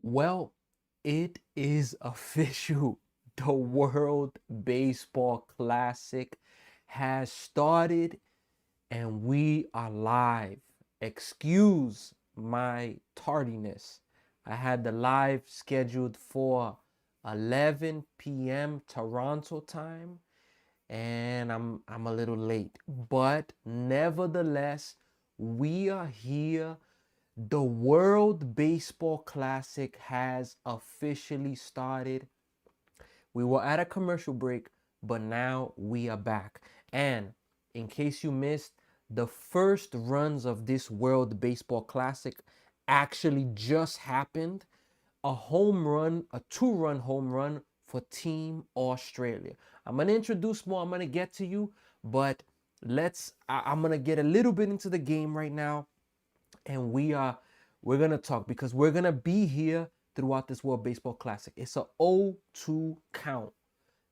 Well, it is official. The World Baseball Classic has started and we are live. Excuse my tardiness. I had the live scheduled for 11 p.m. Toronto time and I'm a little late. But nevertheless, we are here. The World Baseball Classic has officially started. We were at a commercial break, but now we are back. And in case you missed, the first runs of this World Baseball Classic actually just happened. A home run, a two-run home run for Team Australia. I'm going to introduce more. I'm going to get to you, but I'm going to get a little bit into the game right now. And we're gonna talk because we're gonna be here throughout this World Baseball Classic. It's a 0-2 count.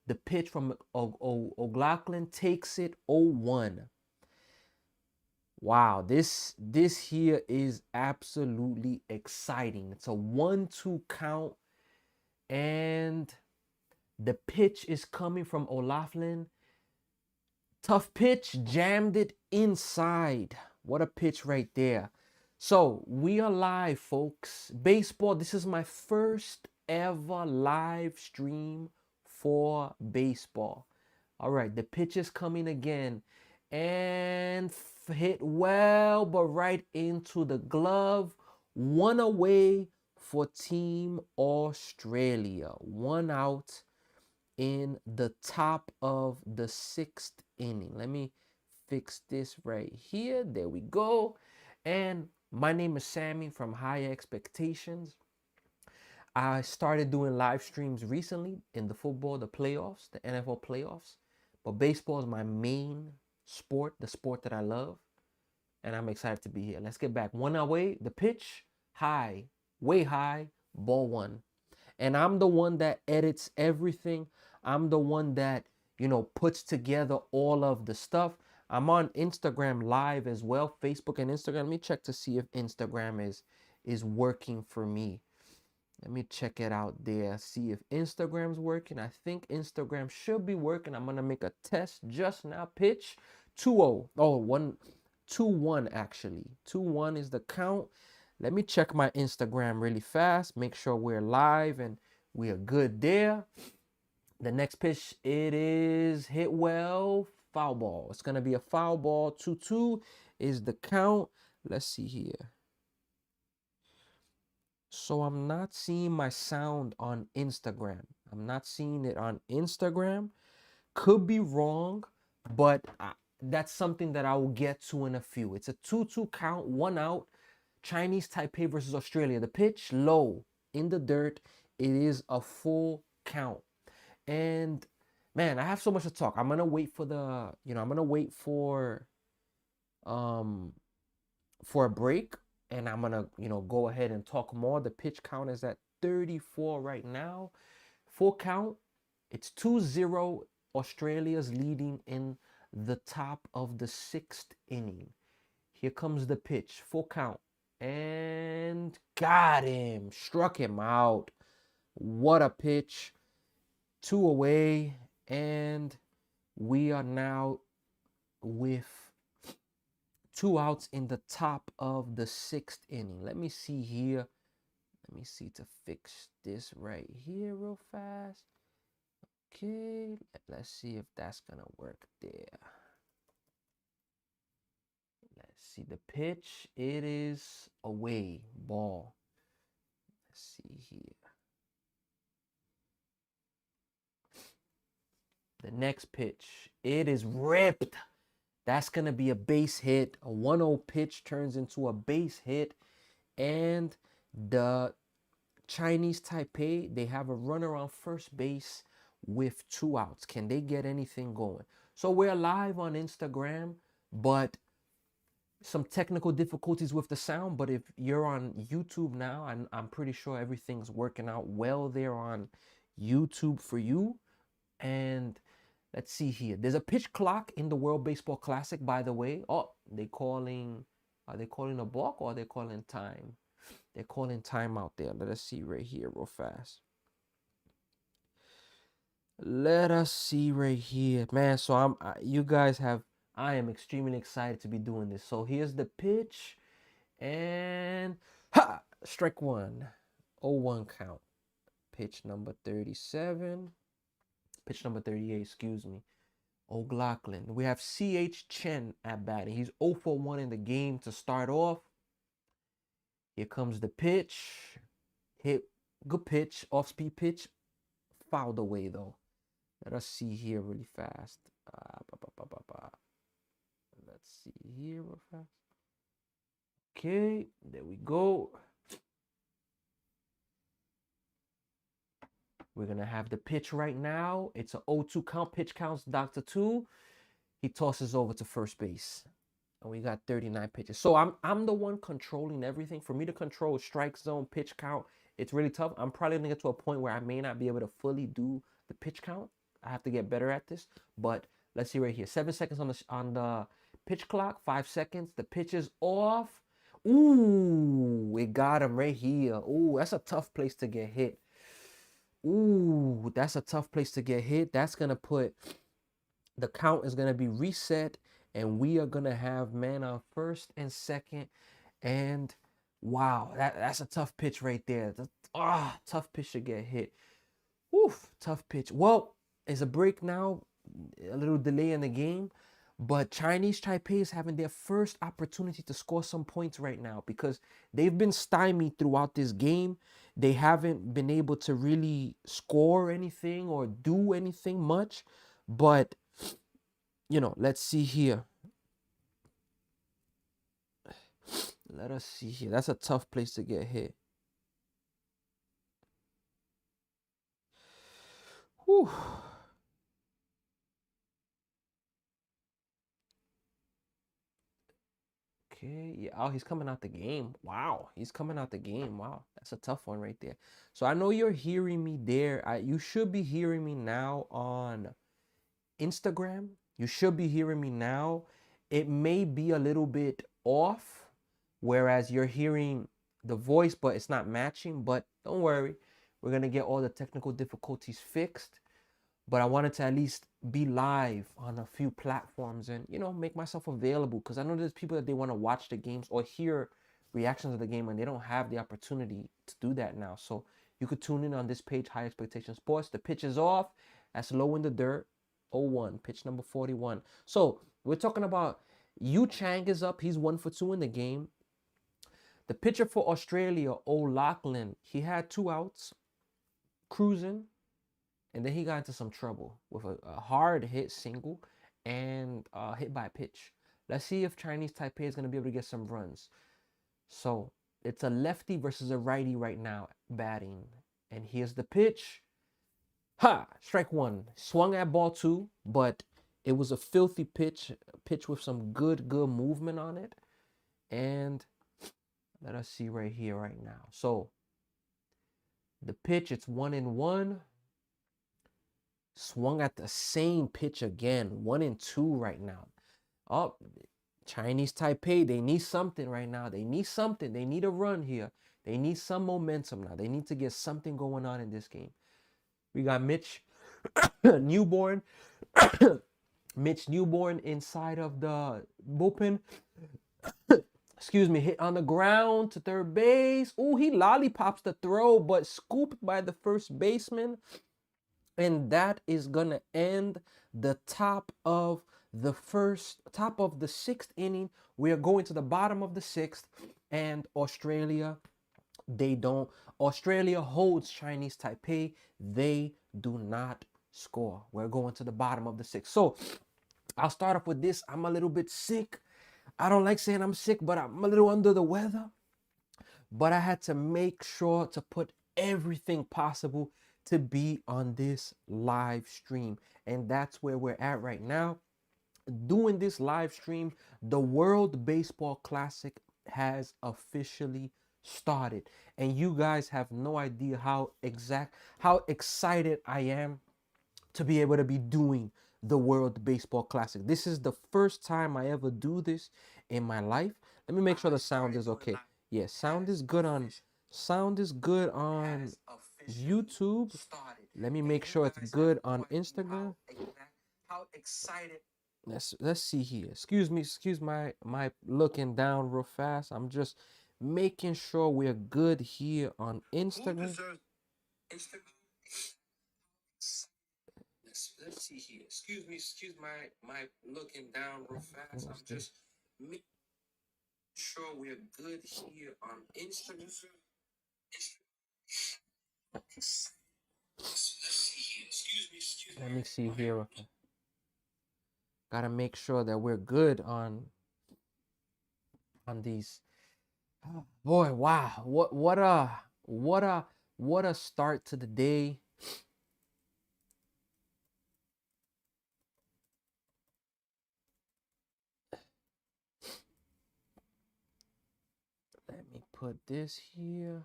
The pitch from O'Loughlin takes it 0-1. Wow, this here is absolutely exciting. It's a 1-2 count, and the pitch is coming from O'Loughlin. Tough pitch, jammed it inside. What a pitch right there. So we are live, folks. Baseball, this is my first ever live stream for baseball. All right, the pitch is coming again. And hit well, but right into the glove. One away for Team Australia. One out in the top of the sixth inning. Let me fix this right here. There we go. And my name is Sammy from High Expectations. I started doing live streams recently in the football, the playoffs, the NFL playoffs. But baseball is my main sport, the sport that I love. And I'm excited to be here. Let's get back. One away, the pitch, high, way high, ball one. And I'm the one that edits everything. I'm the one that, puts together all of the stuff. I'm on Instagram live as well, Facebook and Instagram. Let me check to see if Instagram is working for me. Let me check it out there, see if Instagram's working. I think Instagram should be working. I'm going to make a test just now. Pitch 2-0. Oh, 2-1 actually. 2-1 is the count. Let me check my Instagram really fast. Make sure we're live and we are good there. The next pitch, it is hit well, foul ball. It's going to be a foul ball. 2-2 is the count. Let's see here. So I'm not seeing my sound on Instagram. I'm not seeing it on Instagram. Could be wrong, but that's something that I will get to in a few. It's a 2-2 count, one out. Chinese Taipei versus Australia. The pitch low in the dirt. It is a full count. And man, I have so much to talk. I'm gonna wait for for a break, and I'm gonna go ahead and talk more. The pitch count is at 34 right now. Full count. It's 2-0. Australia's leading in the top of the sixth inning. Here comes the pitch. Full count. And got him. Struck him out. What a pitch. 2 away. And we are now with 2 outs in the top of the sixth inning. Let me see here. Let me see to fix this right here real fast. Okay. Let's see if that's going to work there. Let's see the pitch. It is away. Ball. Let's see here. The next pitch. It is ripped. That's going to be a base hit. A 1-0 pitch turns into a base hit. And the Chinese Taipei, they have a runner on first base with 2 outs. Can they get anything going? So we're live on Instagram, but some technical difficulties with the sound. But if you're on YouTube now, I'm pretty sure everything's working out well there on YouTube for you. And let's see here. There's a pitch clock in the World Baseball Classic, by the way. Oh, are they calling a balk or are they calling time? They're calling timeout there. Let us see right here real fast. Let us see right here, man. So you guys have, I am extremely excited to be doing this. So here's the pitch, and strike one. 0-1 count. Pitch number 37. Pitch number 38, excuse me. O'Loughlin. We have C.H. Chen at batting. He's 0 for 1 in the game to start off. Here comes the pitch. Hit, good pitch, off-speed pitch. Fouled away though. Let us see here really fast. Let's see here real fast. Okay, there we go. We're going to have the pitch right now. It's a 0-2 count. Pitch counts Dr. 2. He tosses over to first base. And we got 39 pitches. So I'm the one controlling everything. For me to control strike zone, pitch count, it's really tough. I'm probably going to get to a point where I may not be able to fully do the pitch count. I have to get better at this. But let's see right here. 7 seconds on the pitch clock. 5 seconds. The pitch is off. Ooh, we got him right here. Ooh, that's a tough place to get hit. Ooh, that's a tough place to get hit. That's going to put, the count is going to be reset. And we are going to have man on first and second. And wow, that's a tough pitch right there. Tough pitch to get hit. Oof, tough pitch. Well, it's a break now. A little delay in the game. But Chinese Taipei is having their first opportunity to score some points right now because they've been stymied throughout this game. They haven't been able to really score anything or do anything much. But you know, let's see here. Let us see here. That's a tough place to get hit. Whew. Okay, yeah. Oh, he's coming out the game. Wow, he's coming out the game. Wow, that's a tough one right there. So I know you're hearing me there. You should be hearing me now on Instagram. You should be hearing me now. It may be a little bit off, whereas you're hearing the voice, but it's not matching. But don't worry, we're gonna get all the technical difficulties fixed. But I wanted to at least be live on a few platforms and, you know, make myself available because I know there's people that they want to watch the games or hear reactions of the game and they don't have the opportunity to do that now. So you could tune in on this page, High Expectation Sports. The pitch is off. That's low in the dirt. 0-1, pitch number 41. So we're talking about Yu Chang is up. He's 1 for 2 in the game. The pitcher for Australia, O'Loughlin, he had 2 outs, cruising. And then he got into some trouble with a hard hit single and hit by a pitch. Let's see if Chinese Taipei is going to be able to get some runs. So it's a lefty versus a righty right now batting. And here's the pitch. Strike 1. Swung at ball 2, but it was a filthy pitch with some good movement on it. And let us see right here right now. So the pitch, it's 1-1. Swung at the same pitch again. 1-2 right now. Oh, Chinese Taipei, they need something right now. They need something. They need a run here. They need some momentum now. They need to get something going on in this game. We got Mitch Newborn. Mitch Newborn inside of the bullpen. Excuse me, hit on the ground to third base. Oh, he lollipops the throw, but scooped by the first baseman. And that is gonna end the top of the 6th inning. We are going to the bottom of the 6th, and Australia holds Chinese Taipei. They do not score. We're going to the bottom of the 6th. So I'll start off with this. I'm a little bit sick. I don't like saying I'm sick, but I'm a little under the weather. But I had to make sure to put everything possible to be on this live stream. And that's where we're at right now. Doing this live stream, the World Baseball Classic has officially started. And you guys have no idea how excited I am to be able to be doing the World Baseball Classic. This is the first time I ever do this in my life. Let me make sure the sound is okay. Yeah, sound is good on YouTube. Let me make sure it's good on Instagram. How excited. Let's see here. Excuse my looking down real fast. I'm just making sure we're good here on Instagram. Let's see here. Excuse my looking down real fast. I'm just making sure we're good here on Instagram. Let me see here. Okay. Gotta make sure that we're good on these. Boy, wow. What a start to the day. Let me put this here.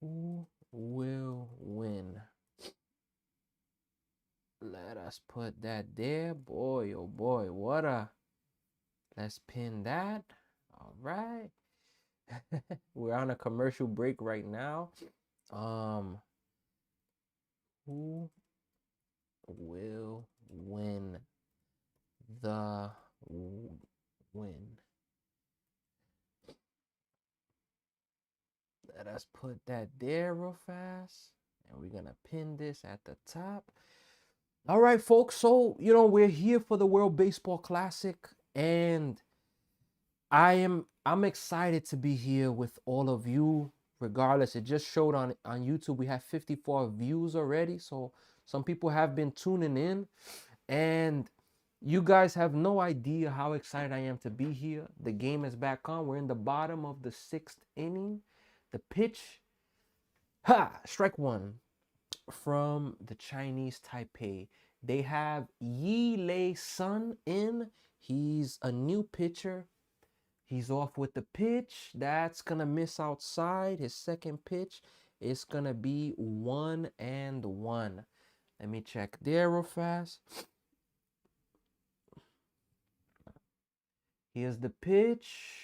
Who will win? Let us put that there. Boy, oh boy, let's pin that. All right. We're on a commercial break right now. Who will win the win? Let us put that there real fast. And we're going to pin this at the top. All right, folks. So, we're here for the World Baseball Classic. And I'm excited to be here with all of you. Regardless, it just showed on YouTube. We have 54 views already. So some people have been tuning in. And you guys have no idea how excited I am to be here. The game is back on. We're in the bottom of the 6th inning. The pitch, strike one from the Chinese Taipei. They have Yi Lei Sun in. He's a new pitcher. He's off with the pitch. That's going to miss outside. His second pitch is going to be 1-1. Let me check there real fast. Here's the pitch.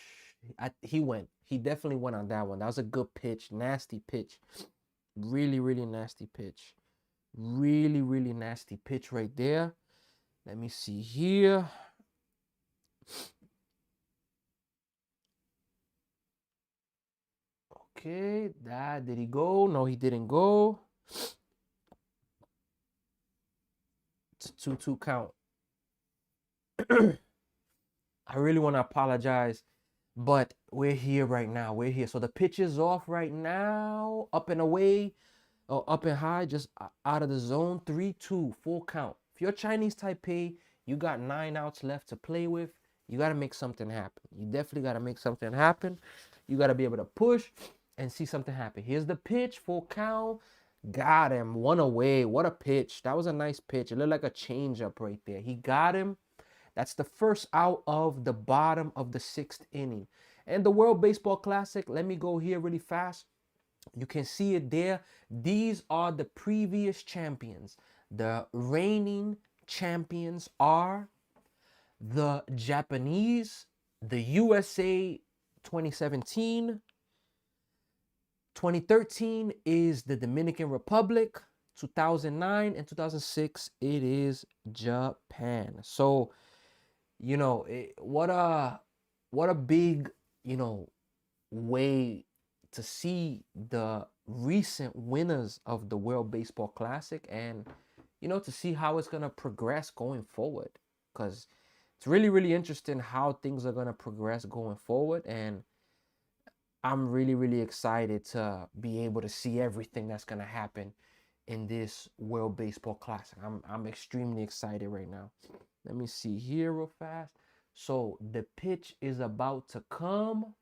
He went. He definitely went on that one. That was a good pitch. Nasty pitch. Really, really nasty pitch. Really, really nasty pitch right there. Let me see here. Okay, did he go? No, he didn't go. It's a 2-2 count. I really want to apologize, but we're here right now. We're here. So the pitch is off right now. Up and away, or up and high, just out of the zone. 3-2, full count. If you're Chinese Taipei, you got 9 outs left to play with. You got to make something happen. You definitely got to make something happen. You got to be able to push and see something happen. Here's the pitch, full count. Got him. 1 away. What a pitch. That was a nice pitch. It looked like a changeup right there. He got him. That's the first out of the bottom of the 6th inning. And the World Baseball Classic, let me go here really fast. You can see it there. These are the previous champions. The reigning champions are the Japanese, the USA 2017. 2013 is the Dominican Republic. 2009 and 2006, it is Japan. So, what a big, way to see the recent winners of the World Baseball Classic and, to see how it's going to progress going forward. Because it's really, really interesting how things are going to progress going forward. And I'm really, really excited to be able to see everything that's going to happen in this World Baseball Classic. I'm extremely excited right now. Let me see here real fast. So the pitch is about to come.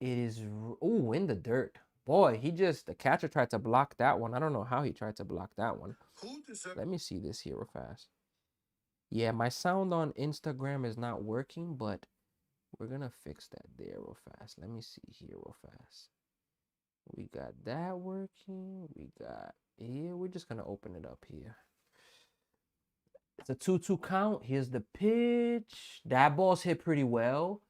It is, in the dirt. Boy, the catcher tried to block that one. I don't know how he tried to block that one. Let me see this here real fast. Yeah, my sound on Instagram is not working, but we're going to fix that there real fast. Let me see here real fast. We got that working. We got here. We're just going to open it up here. It's a 2-2 count. Here's the pitch. That ball's hit pretty well.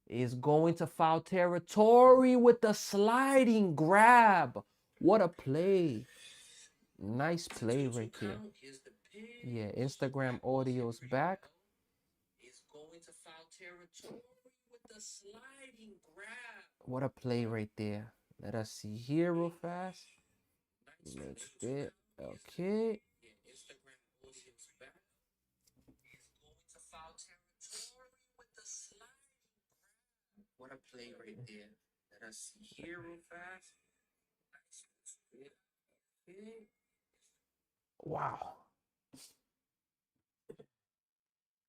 Is going to foul territory with the sliding grab. What a play. Nice play right there. Yeah, Instagram audio's back. Is going to foul territory with the sliding grab. What a play right there. Let us see here real fast. Make it. Okay. Instagram audio's back. Is going to foul territory with the sliding grab. What a play right there. Let us see here real fast. Okay. Wow.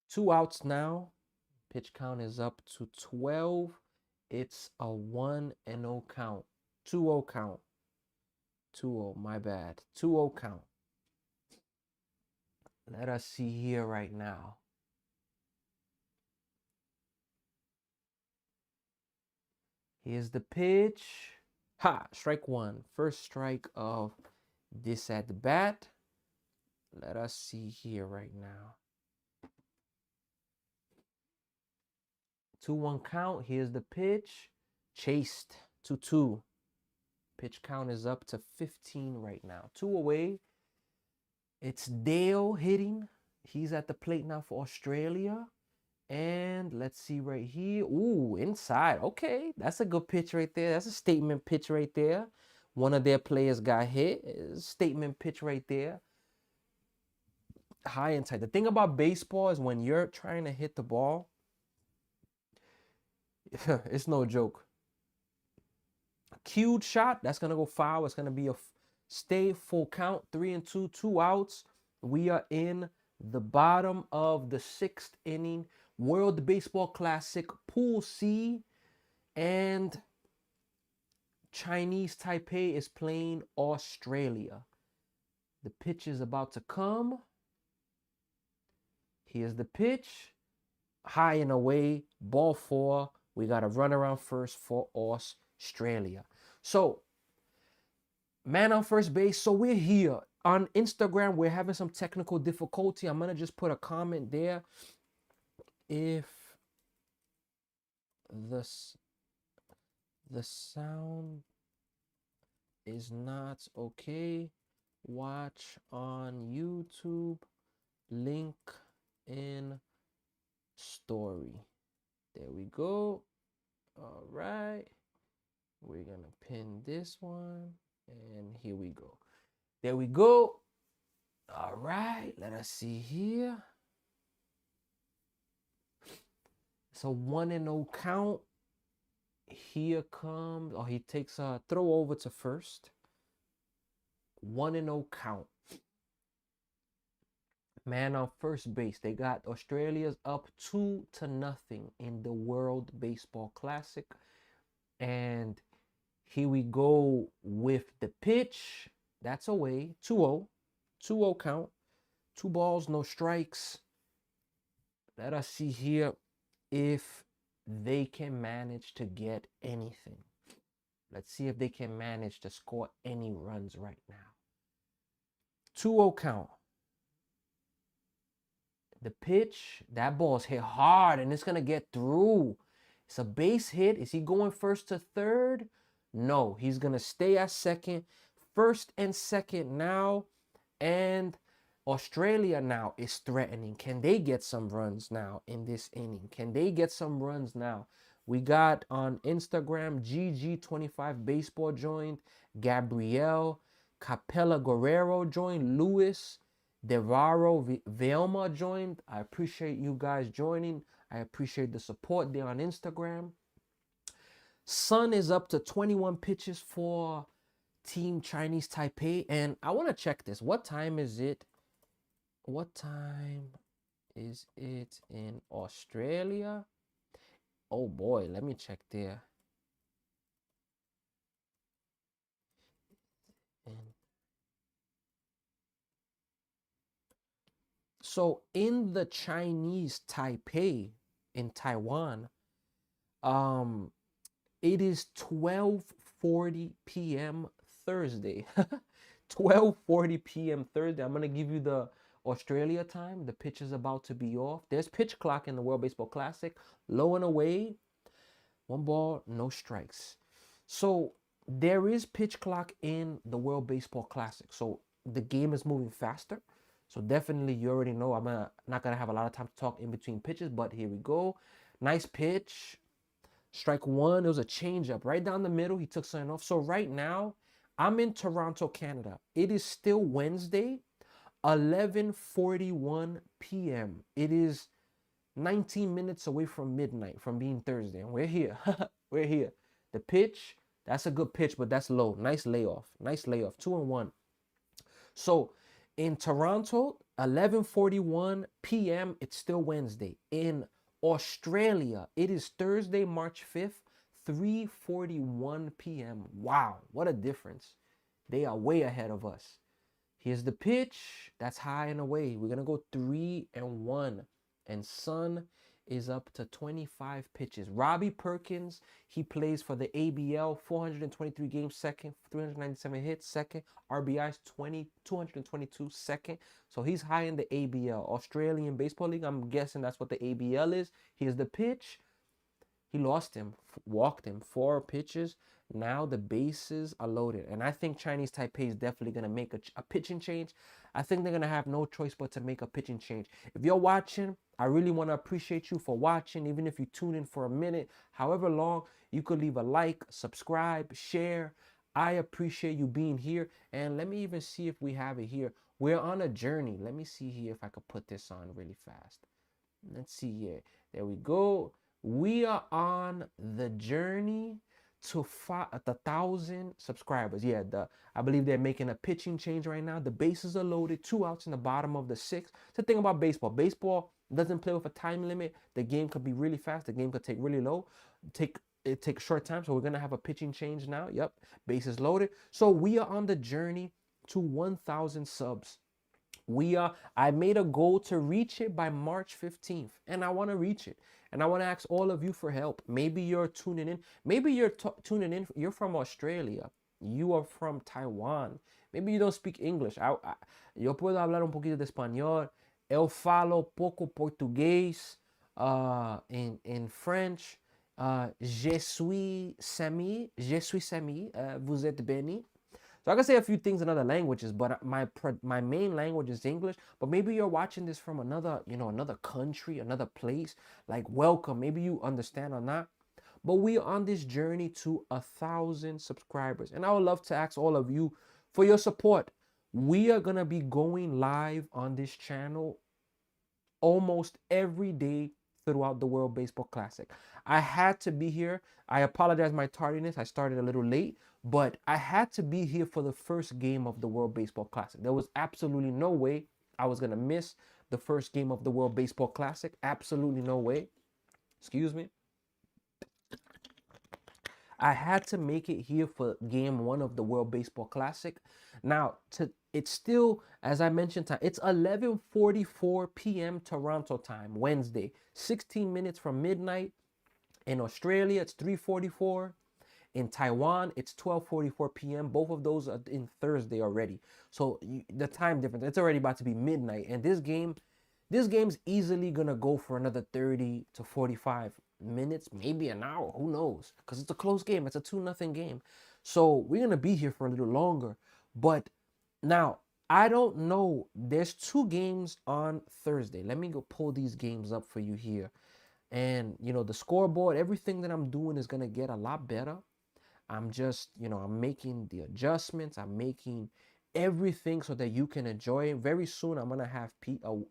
2 outs now. Pitch count is up to 12. It's a 1-0 count. 2-0 count. 2-0, my bad. 2-0 count. Let us see here right now. Here's the pitch. Ha! Strike one. First strike of this at the bat. Let us see here right now. 2-1 count. Here's the pitch. Chased 2-2. Pitch count is up to 15 right now. 2 away. It's Dale hitting. He's at the plate now for Australia. And let's see right here. Ooh, inside. Okay, that's a good pitch right there. That's a statement pitch right there. One of their players got hit. Statement pitch right there. High and tight. The thing about baseball is when you're trying to hit the ball, it's no joke. Cued shot, that's going to go foul. It's going to be a stay full count. 3-2, 2 outs. We are in the bottom of the 6th inning. World Baseball Classic, Pool C. And Chinese Taipei is playing Australia. The pitch is about to come. Here's the pitch. High and away. Ball 4. We got a run around first for Australia. So, man on first base. So we're here. On Instagram, we're having some technical difficulty. I'm going to just put a comment there. If the sound is not okay, watch on YouTube. Link in story. There we go. All right. We're going to pin this one. And here we go. There we go. All right. Let us see here. It's a 1-0 count. Here comes, he takes a throw over to first. 1-0 count. Man on first base. They got Australia's up 2-0 in the World Baseball Classic. And here we go with the pitch. That's away. 2-0. 2-0 count. 2 balls, no strikes. Let us see here if they can manage to get anything. Let's see if they can manage to score any runs right now. 2-0 count. The pitch, that ball's hit hard and it's going to get through. It's a base hit. Is he going first to third? No, he's going to stay at second. First and second now. And Australia now is threatening. Can they get some runs now in this inning? Can they get some runs now? We got on Instagram, GG25 Baseball joined. Gabrielle. Capella Guerrero joined. Luis. Devaro Velma joined. I appreciate you guys joining. I appreciate the support there on Instagram. Sun is up to 21 pitches for Team Chinese Taipei. And I want to check this. What time is it? What time is it in Australia? Oh boy, let me check there. And so in the Chinese Taipei in Taiwan, it is 12:40 p.m. Thursday. 12:40 p.m. Thursday. I'm going to give you the Australia time. The pitch is about to be off. There's pitch clock in the World Baseball Classic. Low and away. 1 ball, no strikes. So there is pitch clock in the World Baseball Classic. So the game is moving faster. So definitely you already know I'm not going to have a lot of time to talk in between pitches, but here we go. Nice pitch. Strike one. It was a changeup right down the middle. He took something off. So right now, I'm in Toronto, Canada. It is still Wednesday, 11:41 p.m. It is 19 minutes away from midnight from being Thursday. And we're here. We're here. The pitch, that's a good pitch, but that's low. Nice layoff. Nice layoff. 2-1. So in Toronto, 11:41 p.m., it's still Wednesday. In Australia, it is Thursday, March 5th, 3:41 p.m. Wow, what a difference. They are way ahead of us. Here's the pitch. That's high and away. We're going to go 3-1. And Sun is up to 25 pitches. Robbie Perkins, he plays for the ABL, 423 games, second, 397 hits, second, RBIs, 222, second. So he's high in the ABL, Australian Baseball League. I'm guessing that's what the ABL is. Here's the pitch. He lost him, walked him, 4 pitches. Now the bases are loaded. And I think Chinese Taipei is definitely going to make a pitching change. I think they're going to have no choice but to make a pitching change. If you're watching, I really want to appreciate you for watching. Even if you tune in for a minute, however long, you could leave a like, subscribe, share. I appreciate you being here. And let me even see if we have it here. We're on a journey. Let me see here if I could put this on really fast. Let's see here. There we go. We are on the journey to 1,000 subscribers. Yeah, I believe they're making a pitching change right now. The bases are loaded, 2 outs in the bottom of the 6th. It's the thing about baseball. Baseball doesn't play with a time limit. The game could be really fast. The game could take really low. It takes short time. So we're gonna have a pitching change now. Yep, bases loaded. So we are on the journey to 1,000 subs. I made a goal to reach it by March 15th, and I want to reach it. And I want to ask all of you for help. Maybe you're tuning in. Maybe you're tuning in. You're from Australia. You are from Taiwan. Maybe you don't speak English. Yo puedo hablar un poquito de español. Eu falo pouco português. In French. Je suis Sami. Je suis Sami. Vous êtes béni. So I can say a few things in other languages, but my main language is English. But maybe you're watching this from another country, another place. Like, welcome. Maybe you understand or not. But we are on this journey to 1,000 subscribers. And I would love to ask all of you for your support. We are going to be going live on this channel almost every day throughout the World Baseball Classic. I had to be here. I apologize my tardiness. I started a little late, but I had to be here for the first game of the World Baseball Classic. There was absolutely no way I was going to miss the first game of the World Baseball Classic. Absolutely no way. Excuse me. I had to make it here for game 1 of the World Baseball Classic. Now, it's still, as I mentioned, it's 11:44 p.m. Toronto time, Wednesday. 16 minutes from midnight. In Australia, it's 3:44. In Taiwan, it's 12:44 p.m. Both of those are in Thursday already. So the time difference, it's already about to be midnight. And this game's easily going to go for another 30 to 45 minutes, maybe an hour, who knows? Because it's a close game. It's a 2-0 game. So we're going to be here for a little longer. But now, I don't know. There's 2 games on Thursday. Let me go pull these games up for you here. And, the scoreboard, everything that I'm doing is going to get a lot better. I'm just, I'm making the adjustments. I'm making everything so that you can enjoy it. Very soon, I'm going to have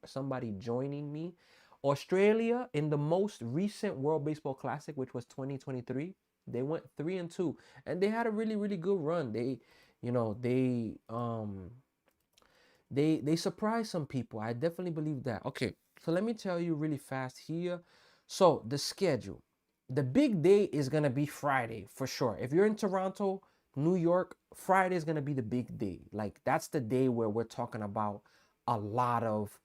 somebody joining me. Australia, in the most recent World Baseball Classic, which was 2023, they went 3-2. And they had a really, really good run. They surprised some people. I definitely believe that. Okay, so let me tell you really fast here. So the schedule. The big day is going to be Friday for sure. If you're in Toronto, New York, Friday is going to be the big day. Like, that's the day where we're talking about a lot of,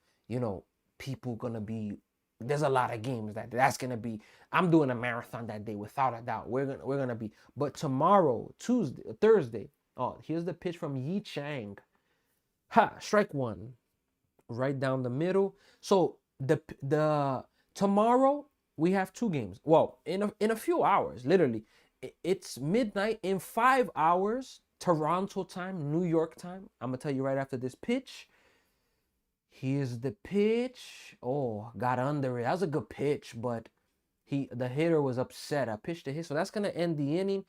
people going to be, there's a lot of games that's going to be, I'm doing a marathon that day without a doubt. We're going to be, but tomorrow, Thursday, here's the pitch from Yi Chang. Ha, strike one. right down the middle. So the tomorrow we have two games. Well, in a few hours, literally, it's midnight. In 5 hours, Toronto time, New York time. I'm gonna tell you right after this pitch. Here's the pitch. Oh, got under it. That was a good pitch, but the hitter was upset. I pitched a hit, so that's gonna end the inning.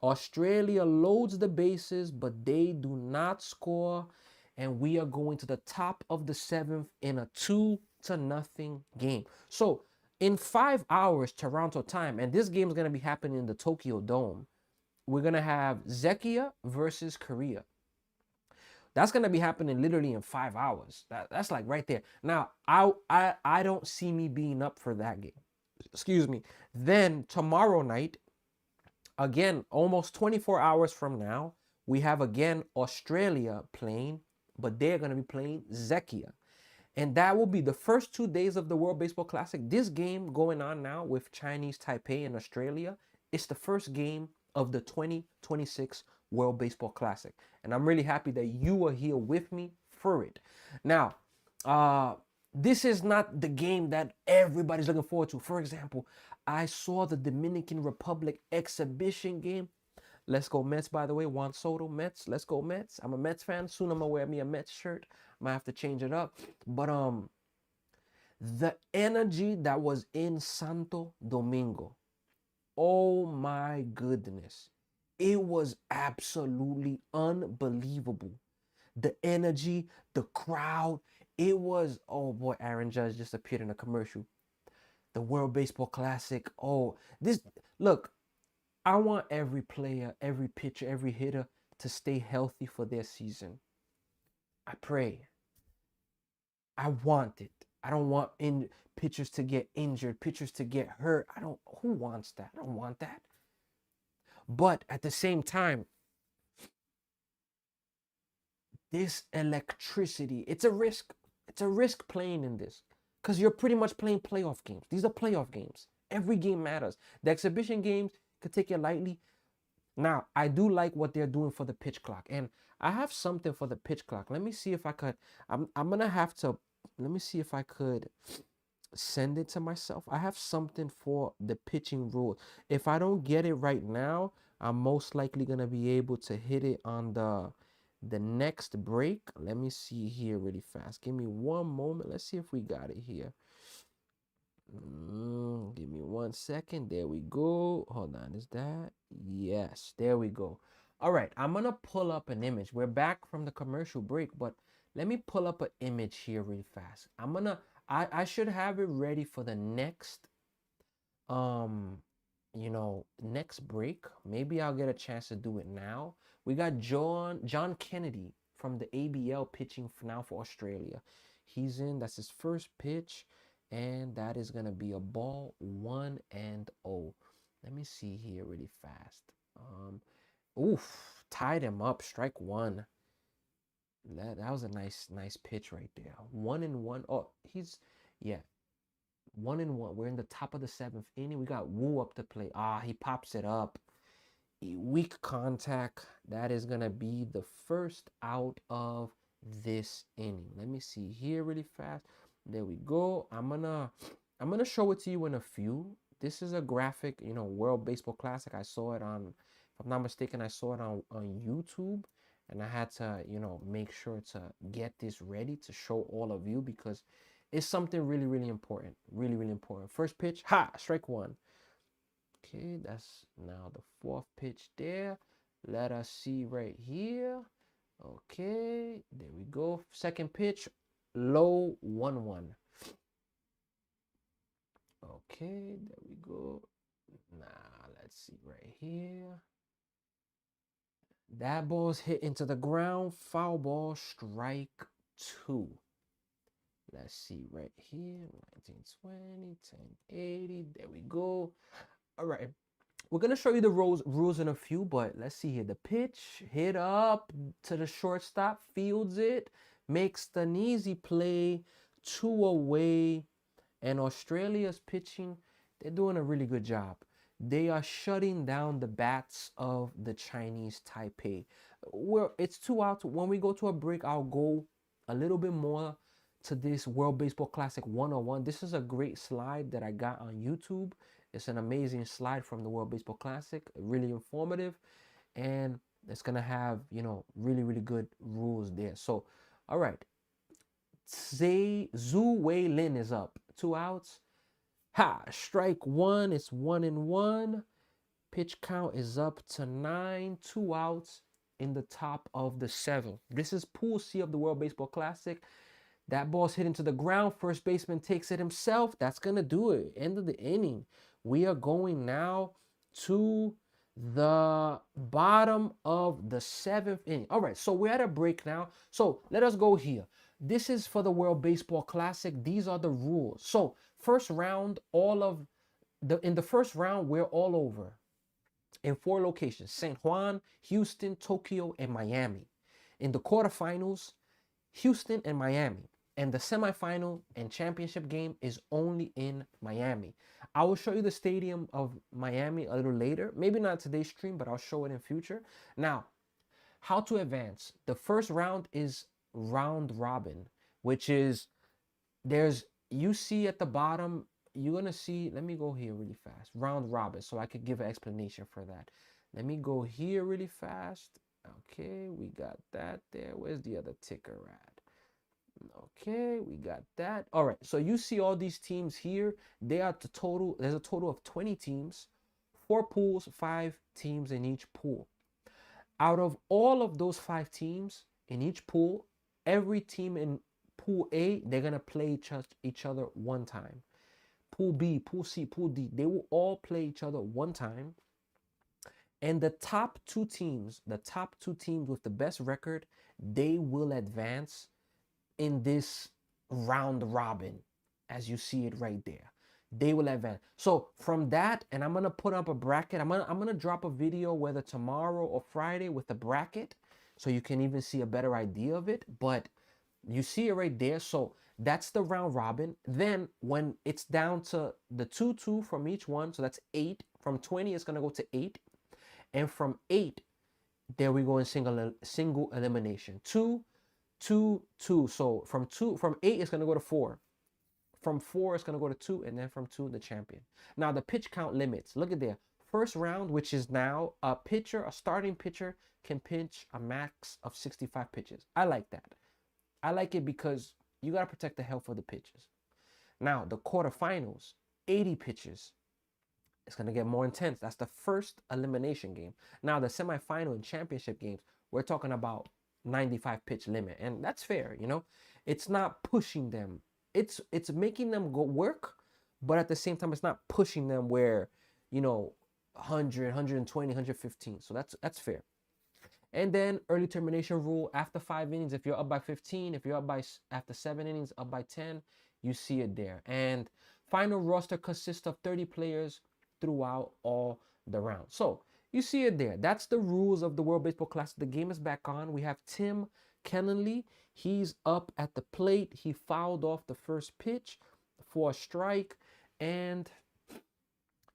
Australia loads the bases, but they do not score, and we are going to the top of the seventh in a 2-0 game. So in 5 hours Toronto time, and this game is gonna be happening in the Tokyo Dome. We're gonna have Zekia versus Korea. That's gonna be happening literally in 5 hours. That's like right there. Now, I don't see me being up for that game. Excuse me. Then tomorrow night, again, almost 24 hours from now, we have again Australia playing, but they're gonna be playing Zekia. And that will be the first 2 days of the World Baseball Classic. This game going on now with Chinese Taipei and Australia, it's the first game of the 2026 World Baseball Classic. And I'm really happy that you are here with me for it. Now, this is not the game that everybody's looking forward to. For example, I saw the Dominican Republic exhibition game. Let's go Mets, by the way. Juan Soto, Mets. Let's go Mets. I'm a Mets fan. Soon I'm gonna wear me a Mets shirt. Might have to change it up. But the energy that was in Santo Domingo, oh my goodness. It was absolutely unbelievable. The energy, the crowd, it was, oh boy, Aaron Judge just appeared in a commercial. The World Baseball Classic. Oh, this, look, I want every player, every pitcher, every hitter to stay healthy for their season. I pray. I want it. I don't want pitchers to get injured, pitchers to get hurt. Who wants that? I don't want that. But at the same time, this electricity, it's a risk. It's a risk playing in this because you're pretty much playing playoff games. These are playoff games. Every game matters. The exhibition games could take it lightly. Now, I do like what they're doing for the pitch clock. And I have something for the pitch clock. Let me see if I could. I'm going to have to. Let me see if I could send it to myself. I have something for the pitching rule. If I don't get it right now, I'm most likely going to be able to hit it on the next break. Let me see here really fast. Give me one moment. Let's see if we got it here. Give me 1 second. There we go. Hold on. Is that? Yes. There we go. All right. I'm going to pull up an image. We're back from the commercial break, but let me pull up an image here really fast. I should have it ready for the next, next break. Maybe I'll get a chance to do it now. We got John Kennedy from the ABL pitching now for Australia. He's in. That's his first pitch. And that is going to be a ball 1-0. Let me see here really fast. Tied him up. Strike one. That was a nice pitch right there. 1-1. Oh, yeah. 1-1. We're in the top of the seventh inning. We got Wu up to play. He pops it up. Weak contact. That is going to be the first out of this inning. Let me see here really fast. There we go. I'm gonna show it to you in a few. This is a graphic, World Baseball Classic. I saw it on, if I'm not mistaken, I saw it on YouTube, and I had to, make sure to get this ready to show all of you because it's something really, really important. Really, really important. First pitch, strike one. Okay, that's now the fourth pitch there. Let us see right here. Okay, there we go. Second pitch, low 1-1. Okay, there we go. Now, let's see right here. That ball's hit into the ground. Foul ball, strike two. Let's see right here. 1920, 1080. There we go. All right. We're going to show you the rules in a few, but let's see here. The pitch, hit up to the shortstop, fields it, makes an easy play, 2 away. And Australia's pitching, they're doing a really good job. They are shutting down the bats of the Chinese Taipei. It's 2 outs. When we go to a break, I'll go a little bit more to this World Baseball Classic 101. This is a great slide that I got on YouTube. It's an amazing slide from the World Baseball Classic, really informative, and it's gonna have, you know, really, really good rules there. So, all right, Zhu Wei Lin is up, 2 outs. Ha! Strike one. It's 1-1. Pitch count is up to 9. 2 outs in the top of the 7th. This is Pool C of the World Baseball Classic. That ball's hit into the ground. First baseman takes it himself. That's going to do it. End of the inning. We are going now to the bottom of the 7th inning. All right, so we're at a break now. So let us go here. This is for the World Baseball Classic. These are the rules. So first round, in the first round, we're all over in 4 locations: San Juan, Houston, Tokyo, and Miami. In the quarterfinals, Houston and Miami. And the semifinal and championship game is only in Miami. I will show you the stadium of Miami a little later. Maybe not today's stream, but I'll show it in future. Now, how to advance. The first round is round robin, which is, you see at the bottom, you're going to see, let me go here really fast. Round robin, so I could give an explanation for that. Let me go here really fast. Okay, we got that there. Where's the other ticker at? Okay, we got that. All right, so you see all these teams here. There's a total of 20 teams, 4 pools, 5 teams in each pool. Out of all of those 5 teams in each pool, every team in Pool A, they're going to play each other one time. Pool B, Pool C, Pool D, they will all play each other one time. And the top 2 teams with the best record, they will advance in this round robin, as you see it right there. They will advance. So from that, and I'm gonna put up a bracket. I'm gonna drop a video whether tomorrow or Friday with a bracket, so you can even see a better idea of it. But you see it right there. So that's the round robin. Then when it's down to the 2-2 from each one, so that's 8. From 20, it's gonna go to 8, and from 8, there we go in single elimination. 2, 2, 2. So from 8, it's going to go to 4. From 4, it's going to go to 2. And then from 2, the champion. Now, the pitch count limits. Look at there. First round, which is now a starting pitcher can pitch a max of 65 pitches. I like that. I like it because you got to protect the health of the pitches. Now, the quarterfinals, 80 pitches. It's going to get more intense. That's the first elimination game. Now, the semifinal and championship games, we're talking about 95 pitch limit, and that's fair. You know, it's not pushing them, it's making them go work, but at the same time it's not pushing them where, you know, 100, 120, 115. So that's fair. And then early termination rule after 5 innings. If you're up by 15, if you're up by after 7 innings, up by 10, you see it there. And final roster consists of 30 players throughout all the rounds. So you see it there. That's the rules of the World Baseball Classic. The game is back on. We have Tim Kennerly. He's up at the plate. He fouled off the first pitch for a strike. And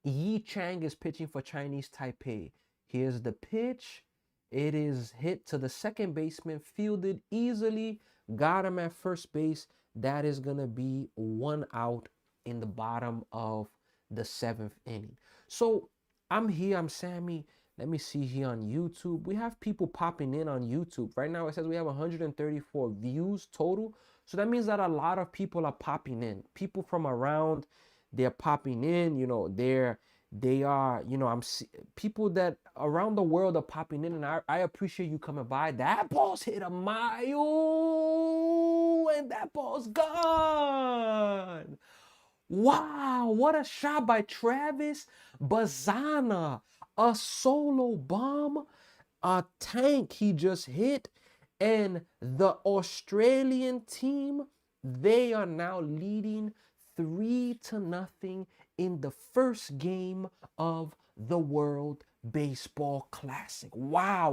Yi Chang is pitching for Chinese Taipei. Here's the pitch. It is hit to the second baseman, fielded easily, got him at first base. That is going to be 1 out in the bottom of the 7th inning. So I'm here, I'm Sammy. Let me see here on YouTube. We have people popping in on YouTube. Right now it says we have 134 views total. So that means that a lot of people are popping in. People from around, they're popping in, you know, they are, you know, people that around the world are popping in, and I appreciate you coming by. That ball's hit a mile, and that ball's gone. Wow, what a shot by Travis Bazana. A solo bomb, a tank he just hit, and the Australian team, they are now leading 3-0 in the first game of the World Baseball Classic. Wow,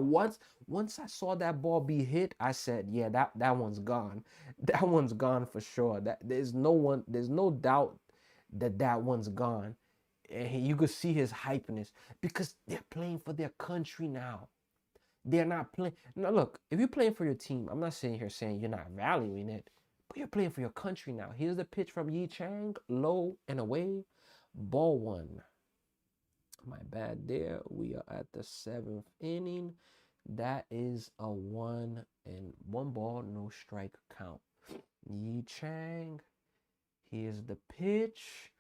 once I saw that ball be hit, I said, yeah, that one's gone. That one's gone for sure. There's no doubt that one's gone. And you could see his hypeness because they're playing for their country now. They're not playing. Now, look, if you're playing for your team, I'm not sitting here saying you're not valuing it, but you're playing for your country now. Here's the pitch from Yi Chang, low and away, ball one. My bad there. We are at the 7th inning. That is a 1 ball, no strike count. Yi Chang. Here's the pitch.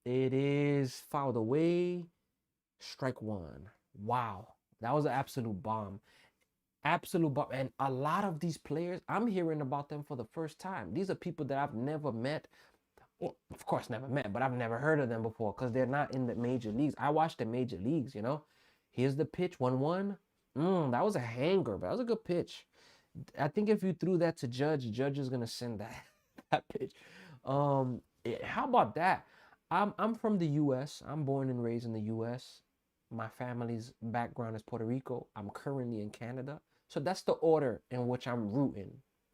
It is fouled away. Strike one. Wow. That was an absolute bomb. Absolute bomb. And a lot of these players, I'm hearing about them for the first time. These are people that I've never met. Well, of course, never met, but I've never heard of them before because they're not in the major leagues. I watched the major leagues, you know. Here's the pitch, 1-1. That was a hanger, but that was a good pitch. I think if you threw that to Judge is gonna send that pitch. How about that? I'm from the U.S. I'm born and raised in the U.S. My family's background is Puerto Rico. I'm currently in Canada, so that's the order in which I'm rooting.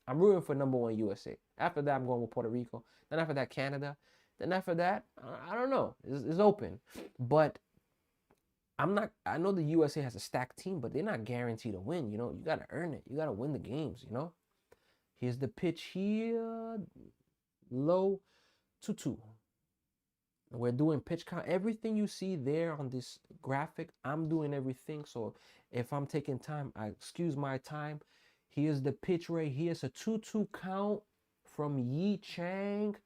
I'm rooting for #1 USA. After that, I'm going with Puerto Rico. Then after that, Canada. Then after that, I don't know. It's open. But I'm not. I know the USA has a stacked team, but they're not guaranteed to win. You know, you gotta earn it. You gotta win the games. You know. Here's the pitch here, low, 2-2. We're doing pitch count. Everything you see there on this graphic, I'm doing everything. So if I'm taking time, I excuse my time. Here's the pitch right here. It's a 2-2 count from Yi Chang.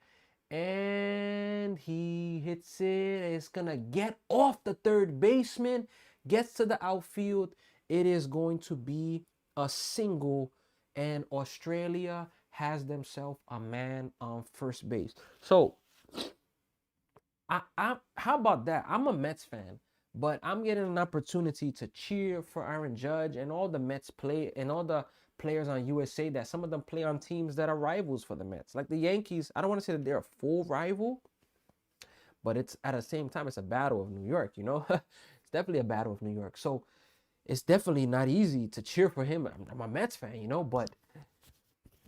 And he hits it. It's going to get off the third baseman. Gets to the outfield. It is going to be a single. And Australia has themselves a man on first base. So, how about that? I'm a Mets fan, but I'm getting an opportunity to cheer for Aaron Judge and all the Mets play and all the players on USA that some of them play on teams that are rivals for the Mets. Like the Yankees, I don't want to say that they're a full rival, but it's at the same time, it's a battle of New York, you know? It's definitely a battle of New York. So it's definitely not easy to cheer for him. I'm a Mets fan, you know, but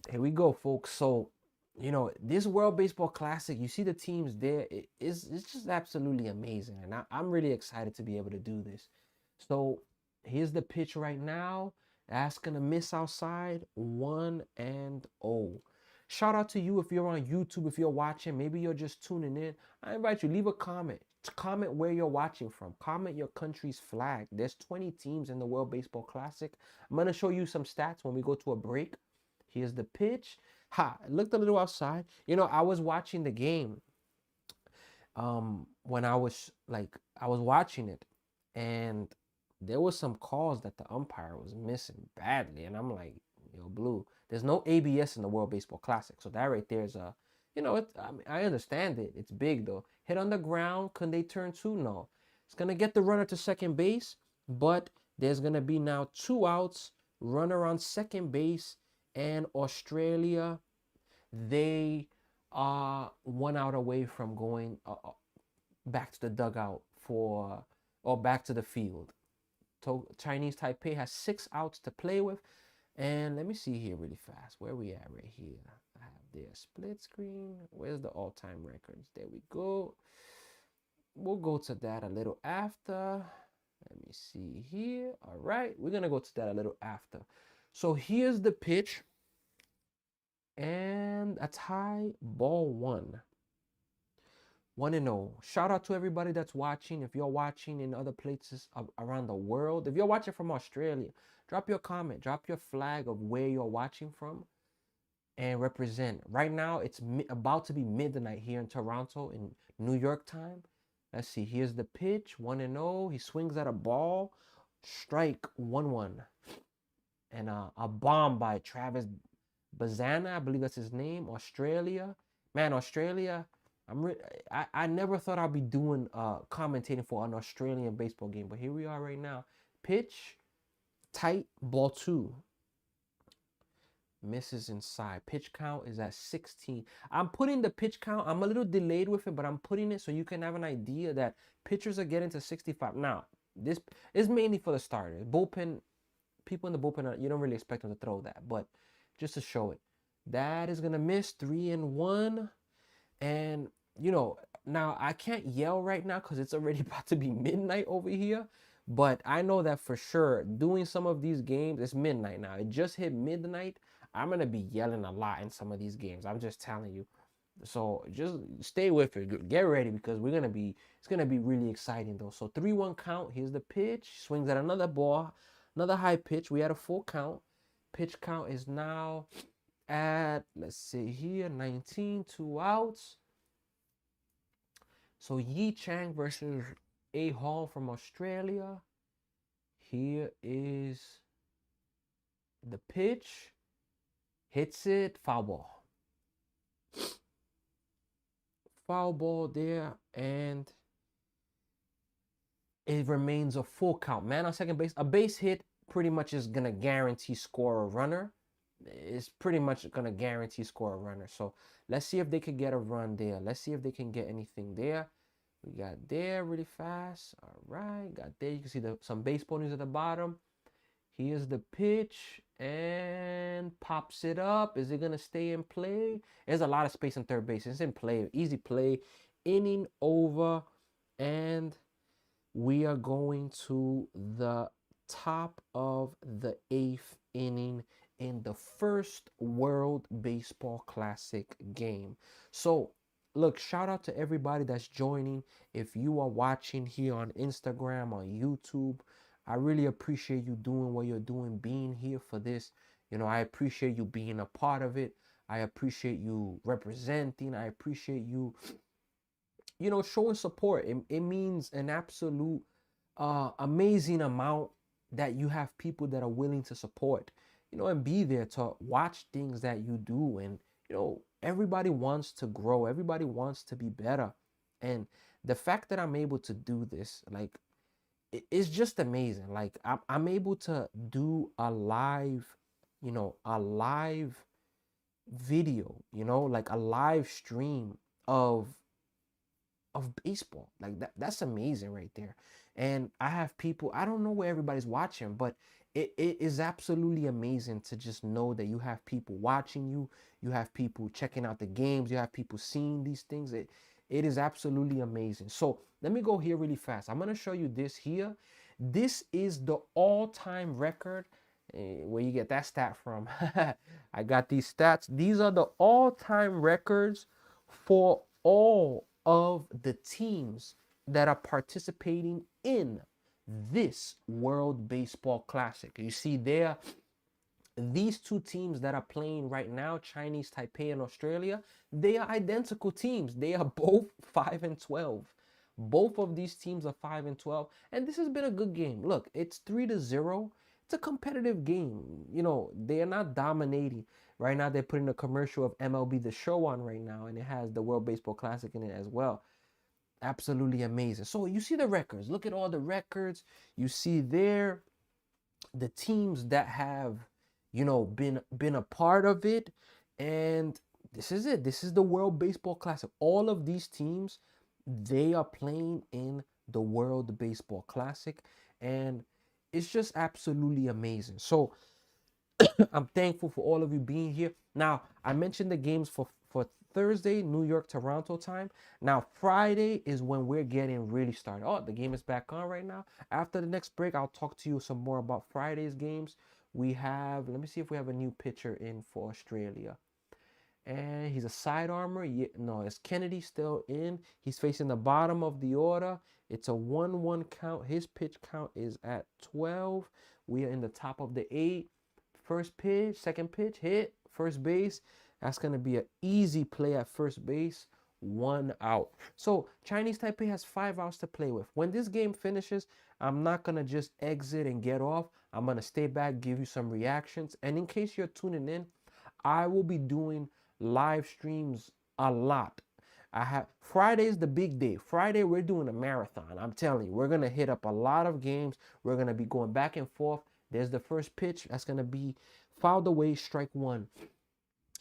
here we go, folks. So, you know, this World Baseball Classic, you see the teams there, it's just absolutely amazing. And I'm really excited to be able to do this. So here's the pitch right now. That's going to miss outside, 1-0. Shout out to you if you're on YouTube, if you're watching. Maybe you're just tuning in. I invite you, leave a comment. Comment where you're watching from. Comment your country's flag. There's 20 teams in the World Baseball Classic. I'm going to show you some stats when we go to a break. Here's the pitch. It looked a little outside. You know, I was watching the game when I was watching it, and there was some calls that the umpire was missing badly, and I'm like, yo, Blue, there's no ABS in the World Baseball Classic, so that right there is a, you know, I understand it. It's big though. Hit on the ground. Can they turn two? No. It's gonna get the runner to second base, but there's gonna be now 2 outs. Runner on second base, and Australia, they are 1 out away from going back to the dugout or back to the field. Chinese Taipei has 6 outs to play with. And let me see here really fast. Where we at right here? I have their split screen. Where's the all-time records? There we go. We'll go to that a little after. Let me see here. All right. We're going to go to that a little after. So here's the pitch. And a tie, ball 1. 1-0. Shout out to everybody that's watching. If you're watching in other places around the world, if you're watching from Australia, drop your comment, drop your flag of where you're watching from and represent. Right now, it's about to be midnight here in Toronto in New York time. Let's see. Here's the pitch, 1-0. He swings at a ball. Strike, 1-1. And a bomb by Travis Bazana, I believe that's his name. Australia. Man, Australia. I never thought I'd be doing commentating for an Australian baseball game, but here we are right now. Pitch, tight, ball 2. Misses inside. Pitch count is at 16. I'm putting the pitch count. I'm a little delayed with it, but I'm putting it so you can have an idea that pitchers are getting to 65. Now, this is mainly for the starters. Bullpen, people in the bullpen, you don't really expect them to throw that, but just to show it. That is going to miss, 3-1. And, you know, now I can't yell right now because it's already about to be midnight over here. But I know that for sure doing some of these games, it's midnight now. It just hit midnight. I'm gonna be yelling a lot in some of these games. I'm just telling you. So just stay with it. Get ready because it's gonna be really exciting though. So 3-1 count. Here's the pitch. Swings at another ball, another high pitch. We had a full count. Pitch count is now at, let's see here, 19, 2 outs. So Yi Chang versus A Hall from Australia. Here is the pitch. Hits it, foul ball. Foul ball there, and it remains a full count. Man on second base. A base hit pretty much is gonna guarantee score a runner. It's pretty much gonna guarantee score a runner. So let's see if they could get a run there. Let's see if they can get anything there. We got there really fast. All right, got there. You can see some baseball news at the bottom. Here's the pitch and pops it up. Is it gonna stay in play? There's a lot of space in third base. It's in play. Easy play. Inning over, and we are going to the top of the 8th inning in the first World Baseball Classic game. So look, shout out to everybody that's joining. If you are watching here on Instagram, on YouTube, I really appreciate you doing what you're doing, being here for this. You know, I appreciate you being a part of it. I appreciate you representing. I appreciate you, you know, showing support. It means an absolute amazing amount that you have people that are willing to support, you know, and be there to watch things that you do. And, you know, everybody wants to grow. Everybody wants to be better. And the fact that I'm able to do this, like, it's just amazing. Like, I'm able to do a live, you know, a live video, you know, like a live stream of baseball. Like that's amazing right there. And I have people, I don't know where everybody's watching, but it is absolutely amazing to just know that you have people watching you, you have people checking out the games, you have people seeing these things. It is absolutely amazing. So let me go here really fast. I'm going to show you this here. This is the all-time record. Where you get that stat from? I got these stats. These are the all-time records for all of the teams that are participating in this World Baseball Classic. You see there, these two teams that are playing right now, Chinese Taipei and Australia, they are identical teams. They are both 5-12. Both of these teams are 5-12, and this has been a good game. Look, it's 3-0. It's a competitive game. You know, they are not dominating. Right now, they're putting a commercial of MLB The Show on right now, and it has the World Baseball Classic in it as well. Absolutely amazing. So you see the records. Look at all the records. You see there the teams that have, you know, been a part of it. And this is it. This is the World Baseball Classic. All of these teams, they are playing in the World Baseball Classic. And it's just absolutely amazing. So I'm thankful for all of you being here. Now, I mentioned the games for Thursday, New York, Toronto time. Now, Friday is when we're getting really started. Oh, the game is back on right now. After the next break, I'll talk to you some more about Friday's games. We have, let me see if we have a new pitcher in for Australia. And he's a side armor. Yeah, no, it's Kennedy still in. He's facing the bottom of the order. It's a 1-1 count. His pitch count is at 12. We are in the top of the 8. First pitch, second pitch, hit, first base. That's going to be an easy play at first base. 1 out. So Chinese Taipei has 5 outs to play with. When this game finishes, I'm not going to just exit and get off. I'm going to stay back, give you some reactions. And in case you're tuning in, I will be doing live streams a lot. I have Friday's the big day. Friday, we're doing a marathon. I'm telling you, we're going to hit up a lot of games. We're going to be going back and forth. There's the first pitch. That's going to be fouled away, strike 1.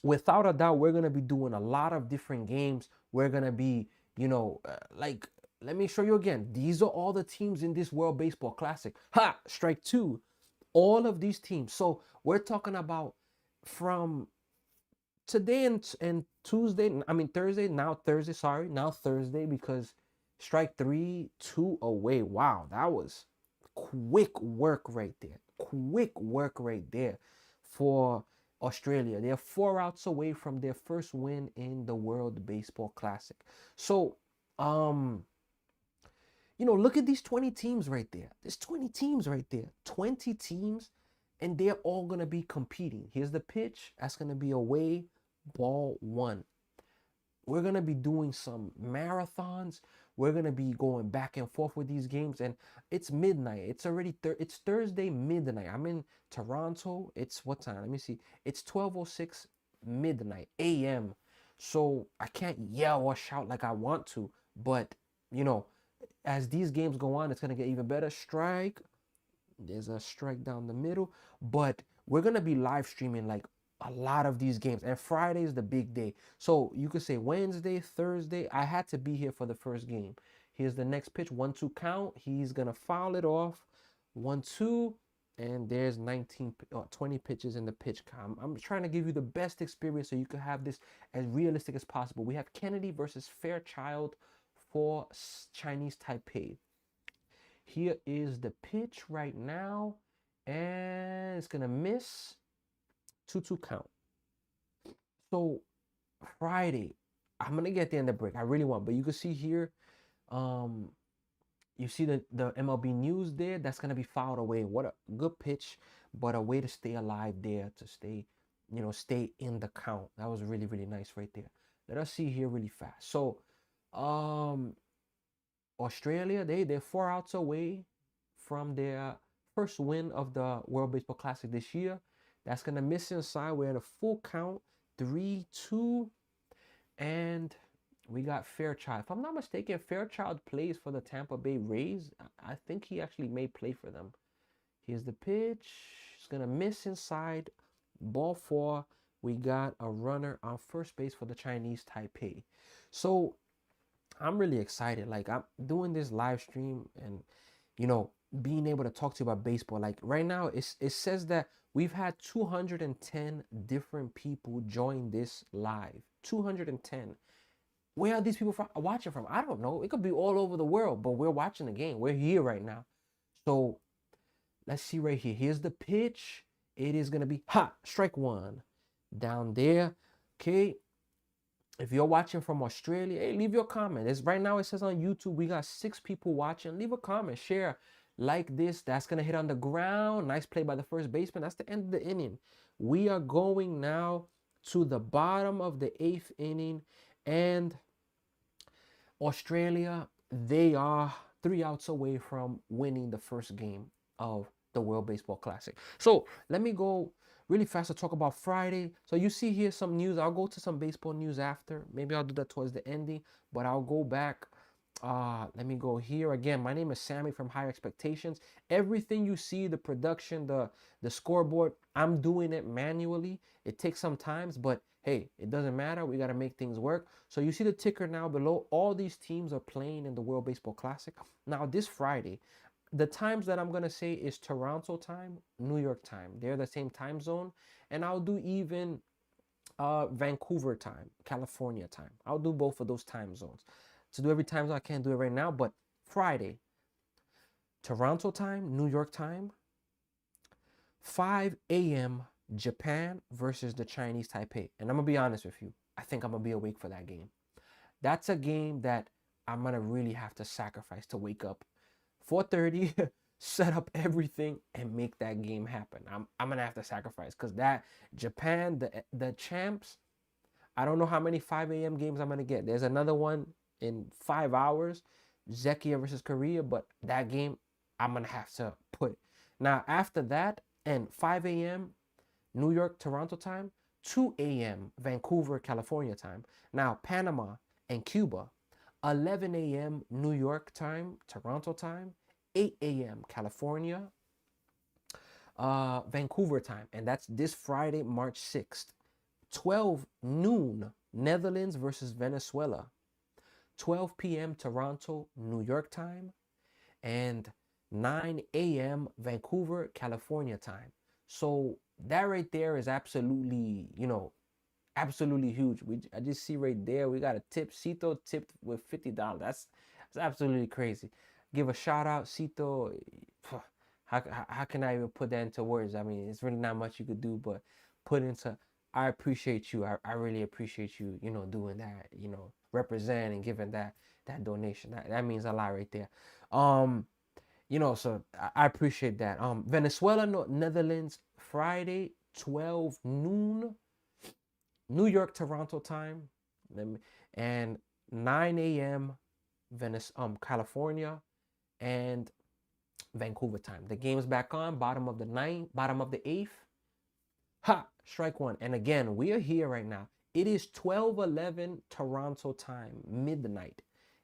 Without a doubt, we're going to be doing a lot of different games. We're going to be, you know, like, let me show you again. These are all the teams in this World Baseball Classic. Ha! Strike 2. All of these teams. So we're talking about from today and Tuesday, I mean Thursday, now Thursday, because strike 3, 2 away. Wow, that was quick work right there. Quick work right there for Australia. They're 4 outs away from their first win in the World Baseball Classic. So, look at these 20 teams right there. There's 20 teams right there. 20 teams, and they're all going to be competing. Here's the pitch. That's going to be away, ball one. We're going to be doing some marathons. We're going to be going back and forth with these games. And it's midnight. It's already it's Thursday midnight. I'm in Toronto. It's what time? Let me see. It's 12:06 midnight a.m. So I can't yell or shout like I want to. But, as these games go on, it's going to get even better. Strike. There's a strike down the middle. But we're going to be live streaming like a lot of these games. And Friday is the big day. So you could say Wednesday, Thursday. I had to be here for the first game. Here's the next pitch. 1-2 count. He's going to foul it off. 1-2. And there's 20 pitches in the pitch count. I'm trying to give you the best experience so you can have this as realistic as possible. We have Kennedy versus Fairchild for Chinese Taipei. Here is the pitch right now. And it's going to miss. 2-2 count. So Friday, I'm going to get there in the break. I really want. But you can see here, you see the MLB news there. That's going to be fouled away. What a good pitch, but a way to stay alive there, to stay in the count. That was really, really nice right there. Let us see here really fast. So Australia, they're 4 outs away from their first win of the World Baseball Classic this year. That's going to miss inside. We're in a full count. 3-2. And we got Fairchild. If I'm not mistaken, Fairchild plays for the Tampa Bay Rays. I think he actually may play for them. Here's the pitch. It's going to miss inside. Ball 4. We got a runner on first base for the Chinese Taipei. So I'm really excited. Like, I'm doing this live stream and, being able to talk to you about baseball. Like right now, it says that we've had 210 different people join this live. 210. Where are these people watching from? I don't know. It could be all over the world, but we're watching the game. We're here right now. So let's see right here. Here's the pitch. It is going to be strike one. Down there. Okay. If you're watching from Australia, hey, leave your comment. Right now it says on YouTube, we got 6 people watching. Leave a comment, share. Like this, that's going to hit on the ground. Nice play by the first baseman. That's the end of the inning. We are going now to the bottom of the 8th inning. And Australia, they are 3 outs away from winning the first game of the World Baseball Classic. So let me go really fast to talk about Friday. So you see here some news. I'll go to some baseball news after. Maybe I'll do that towards the ending. But I'll go back. Let me go here again. My name is Sammy from Higher Expectations. Everything you see, the production, the scoreboard, I'm doing it manually. It takes some time, but hey, it doesn't matter. We got to make things work. So you see the ticker now below. All these teams are playing in the World Baseball Classic. Now this Friday, the times that I'm going to say is Toronto time, New York time. They're the same time zone. And I'll do even Vancouver time, California time. I'll do both of those time zones. To do every time zone, I can't do it right now, but Friday, Toronto time, New York time, 5 a.m. Japan versus the Chinese Taipei. And I'm going to be honest with you. I think I'm going to be awake for that game. That's a game that I'm going to really have to sacrifice to wake up 4:30, set up everything, and make that game happen. I'm going to have to sacrifice because that Japan, the champs, I don't know how many 5 a.m. games I'm going to get. There's another one in 5 hours, Czechia versus Korea, but that game I'm going to have to put. Now, after that, and 5 a.m. New York, Toronto time, 2 a.m. Vancouver, California time. Now, Panama and Cuba, 11 a.m. New York time, Toronto time, 8 a.m. California, Vancouver time. And that's this Friday, March 6th. 12 noon, Netherlands versus Venezuela. 12 p.m. Toronto, New York time. And 9 a.m. Vancouver, California time. So that right there is absolutely, absolutely huge. I just see right there, we got a tip. Cito tipped with $50. That's absolutely crazy. Give a shout out, Cito. How can I even put that into words? I mean, it's really not much you could do, but put into. I appreciate you. I really appreciate you, you know, doing that, you know, representing, giving that donation. That means a lot right there. Um, you know, so I appreciate that. Venezuela, Netherlands, Friday, 12 noon, New York, Toronto time, and 9 a.m. California and Vancouver time. The game's back on, bottom of the ninth, bottom of the eighth. Ha! Strike one. And again, we are here right now. It is 12:11 Toronto time, midnight.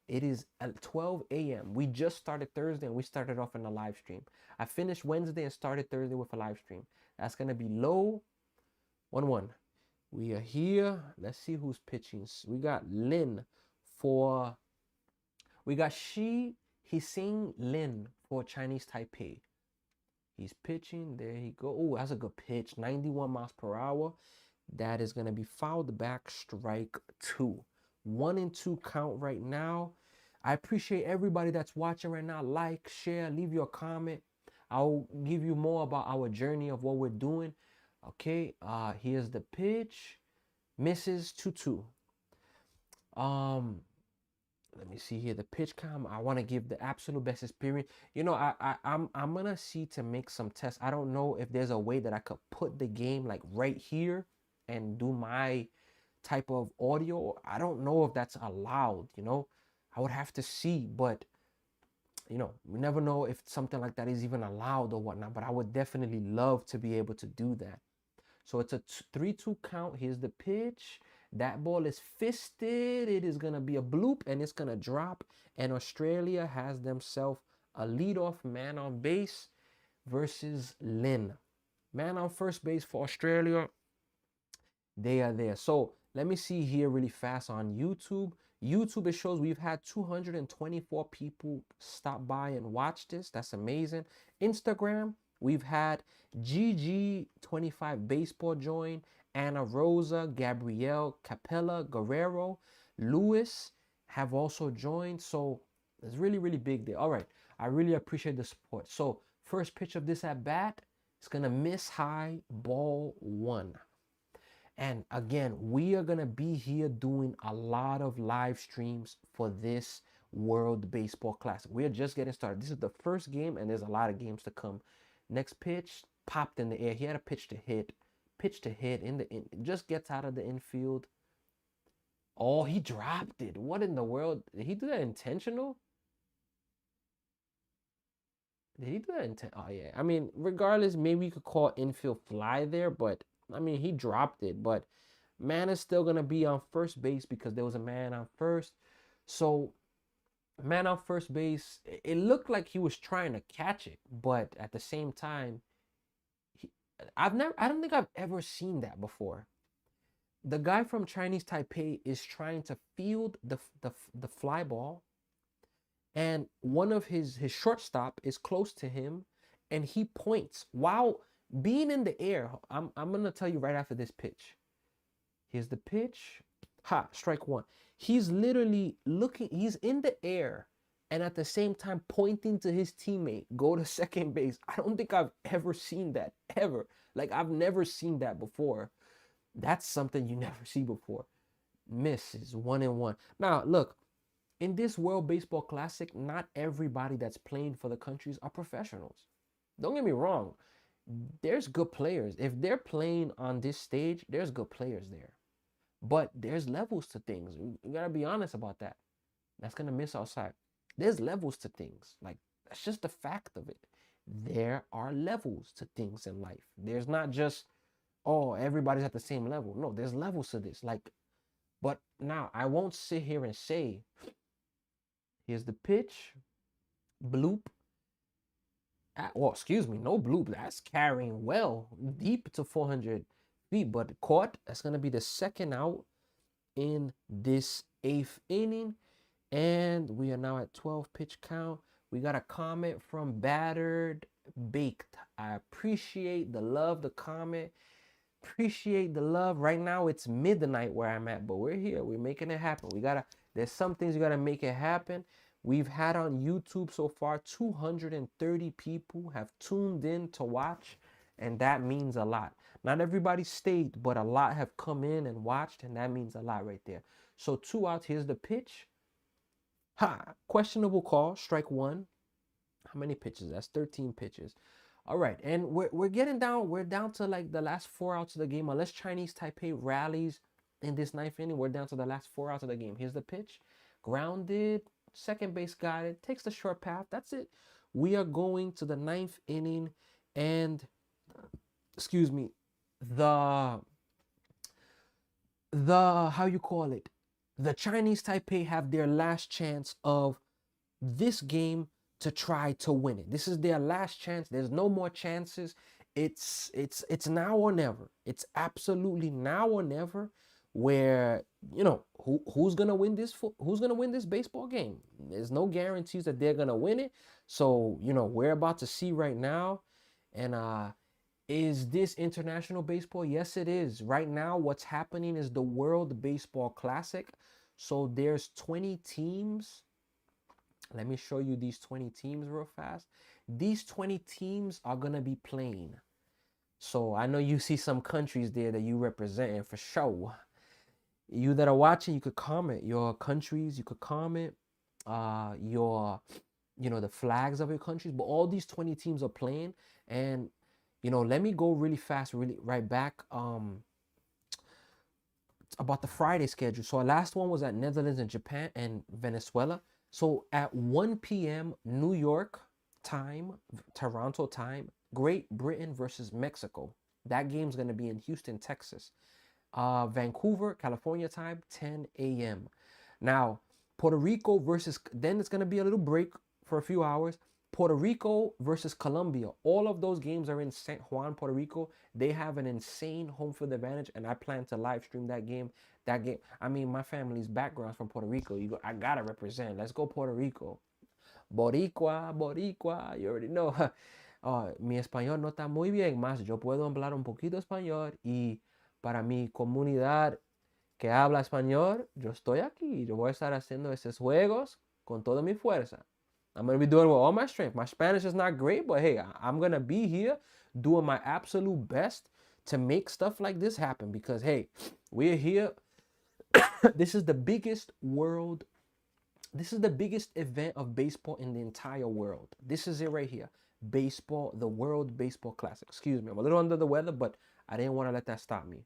It is at 12 a.m. We just started Thursday and we started off in a live stream. I finished Wednesday and started Thursday with a live stream. That's going to be low 1-1. We are here. Let's see who's pitching. We got Lin for, we got Hsing Lin for Chinese Taipei. He's pitching. There he go. Oh, that's a good pitch. 91 miles per hour. That is going to be fouled back. Strike two. 1-2 count right now. I appreciate everybody that's watching right now. Like, share, leave your comment. I'll give you more about our journey of what we're doing. Okay, here's the pitch. Misses 2-2. Let me see here. The pitch count. I want to give the absolute best experience. You know, I'm gonna see to make some tests. I don't know if there's a way that I could put the game like right here and do my type of audio. I don't know if that's allowed, you know. I would have to see, but you know, we never know if something like that is even allowed or whatnot. But I would definitely love to be able to do that. So it's a 3-2 count. Here's the pitch. That ball is fisted. It is going to be a bloop and it's going to drop. And Australia has themselves a leadoff man on base versus Lin. Man on first base for Australia. They are there. So let me see here really fast on YouTube. YouTube, it shows we've had 224 people stop by and watch this. That's amazing. Instagram, we've had GG25 Baseball join, Anna Rosa, Gabrielle Capella, Guerrero, Lewis have also joined. So it's really, really big there. All right. I really appreciate the support. So first pitch of this at bat, it's going to miss high, ball one. And again, we are going to be here doing a lot of live streams for this World Baseball Classic. We're just getting started. This is the first game, and there's a lot of games to come. Next pitch, popped in the air. He had a pitch to hit. Just gets out of the infield. Oh, he dropped it. What in the world? Did he do that intentional? Did he do that Oh, yeah. I mean, regardless, maybe you could call infield fly there, but I mean, he dropped it. But man is still going to be on first base because there was a man on first. So, man on first base, it looked like he was trying to catch it, but at the same time, I don't think I've ever seen that before. The guy from Chinese Taipei is trying to field the fly ball, and one of his shortstop is close to him, and he points while being in the air. I'm gonna tell you right after this pitch. Here's the pitch. Ha, strike one. He's literally looking, he's in the air and at the same time pointing to his teammate, go to second base. I don't think I've ever seen that, ever. Like, I've never seen that before. That's something you never see before. Misses 1-1. Now, look, in this World Baseball Classic, not everybody that's playing for the countries are professionals. Don't get me wrong. There's good players. If they're playing on this stage, there's good players there. But there's levels to things. We gotta be honest about that. That's gonna miss outside. There's levels to things. Like, that's just the fact of it. There are levels to things in life. There's not just, oh, everybody's at the same level. No, there's levels to this. Like, but now I won't sit here and say, here's the pitch, bloop. Well, excuse me, no bloop. That's carrying well deep to 400 feet, but caught. That's going to be the second out in this 8th inning. And we are now at 12 pitch count. We got a comment from Battered Baked. I appreciate the love, the comment. Appreciate the love. Right now it's midnight where I'm at, but we're here. We're making it happen. There's some things you got to make it happen. We've had on YouTube so far 230 people have tuned in to watch, and that means a lot. Not everybody stayed, but a lot have come in and watched, and that means a lot right there. So 2 outs. Here's the pitch. Ha! Questionable call. Strike one. How many pitches? That's 13 pitches. All right, and we're getting down. We're down to like the last 4 outs of the game. Unless Chinese Taipei rallies in this ninth inning, we're down to the last 4 outs of the game. Here's the pitch. Grounded. Second base got it. Takes the short path. That's it. We are going to the ninth inning, and excuse me, the how you call it? The Chinese Taipei have their last chance of this game to try to win it. This is their last chance. There's no more chances. It's now or never. It's absolutely now or never. Where who's gonna win this? Who's gonna win this baseball game? There's no guarantees that they're gonna win it. So we're about to see right now. And is this international baseball? Yes, it is. Right now, what's happening is the World Baseball Classic. So there's 20 teams. Let me show you these 20 teams real fast. These 20 teams are going to be playing. So I know you see some countries there that you represent for sure. You that are watching, you could comment your countries. You could comment the flags of your countries. But all these 20 teams are playing. And, let me go really fast, really right back. About the Friday schedule. So our last one was at Netherlands and Japan and Venezuela. So at 1 p.m. New York time, Toronto time, Great Britain versus Mexico. That game's going to be in Houston, Texas. Vancouver, California time, 10 a.m. Now, Puerto Rico versus, then it's going to be a little break for a few hours. Puerto Rico versus Colombia. All of those games are in San Juan, Puerto Rico. They have an insane home field advantage, and I plan to live stream that game. I mean, my family's background's from Puerto Rico. I gotta represent. Let's go Puerto Rico. Boricua, Boricua. You already know. Mi español no está muy bien, más yo puedo hablar un poquito español, y para mi comunidad que habla español, yo estoy aquí. Yo voy a estar haciendo estos juegos con toda mi fuerza. I'm going to be doing it with all my strength. My Spanish is not great, but hey, I'm going to be here doing my absolute best to make stuff like this happen, because hey, we're here. This is the biggest event of baseball in the entire world. This is it right here. Baseball, the World Baseball Classic. Excuse me, I'm a little under the weather, but I didn't want to let that stop me.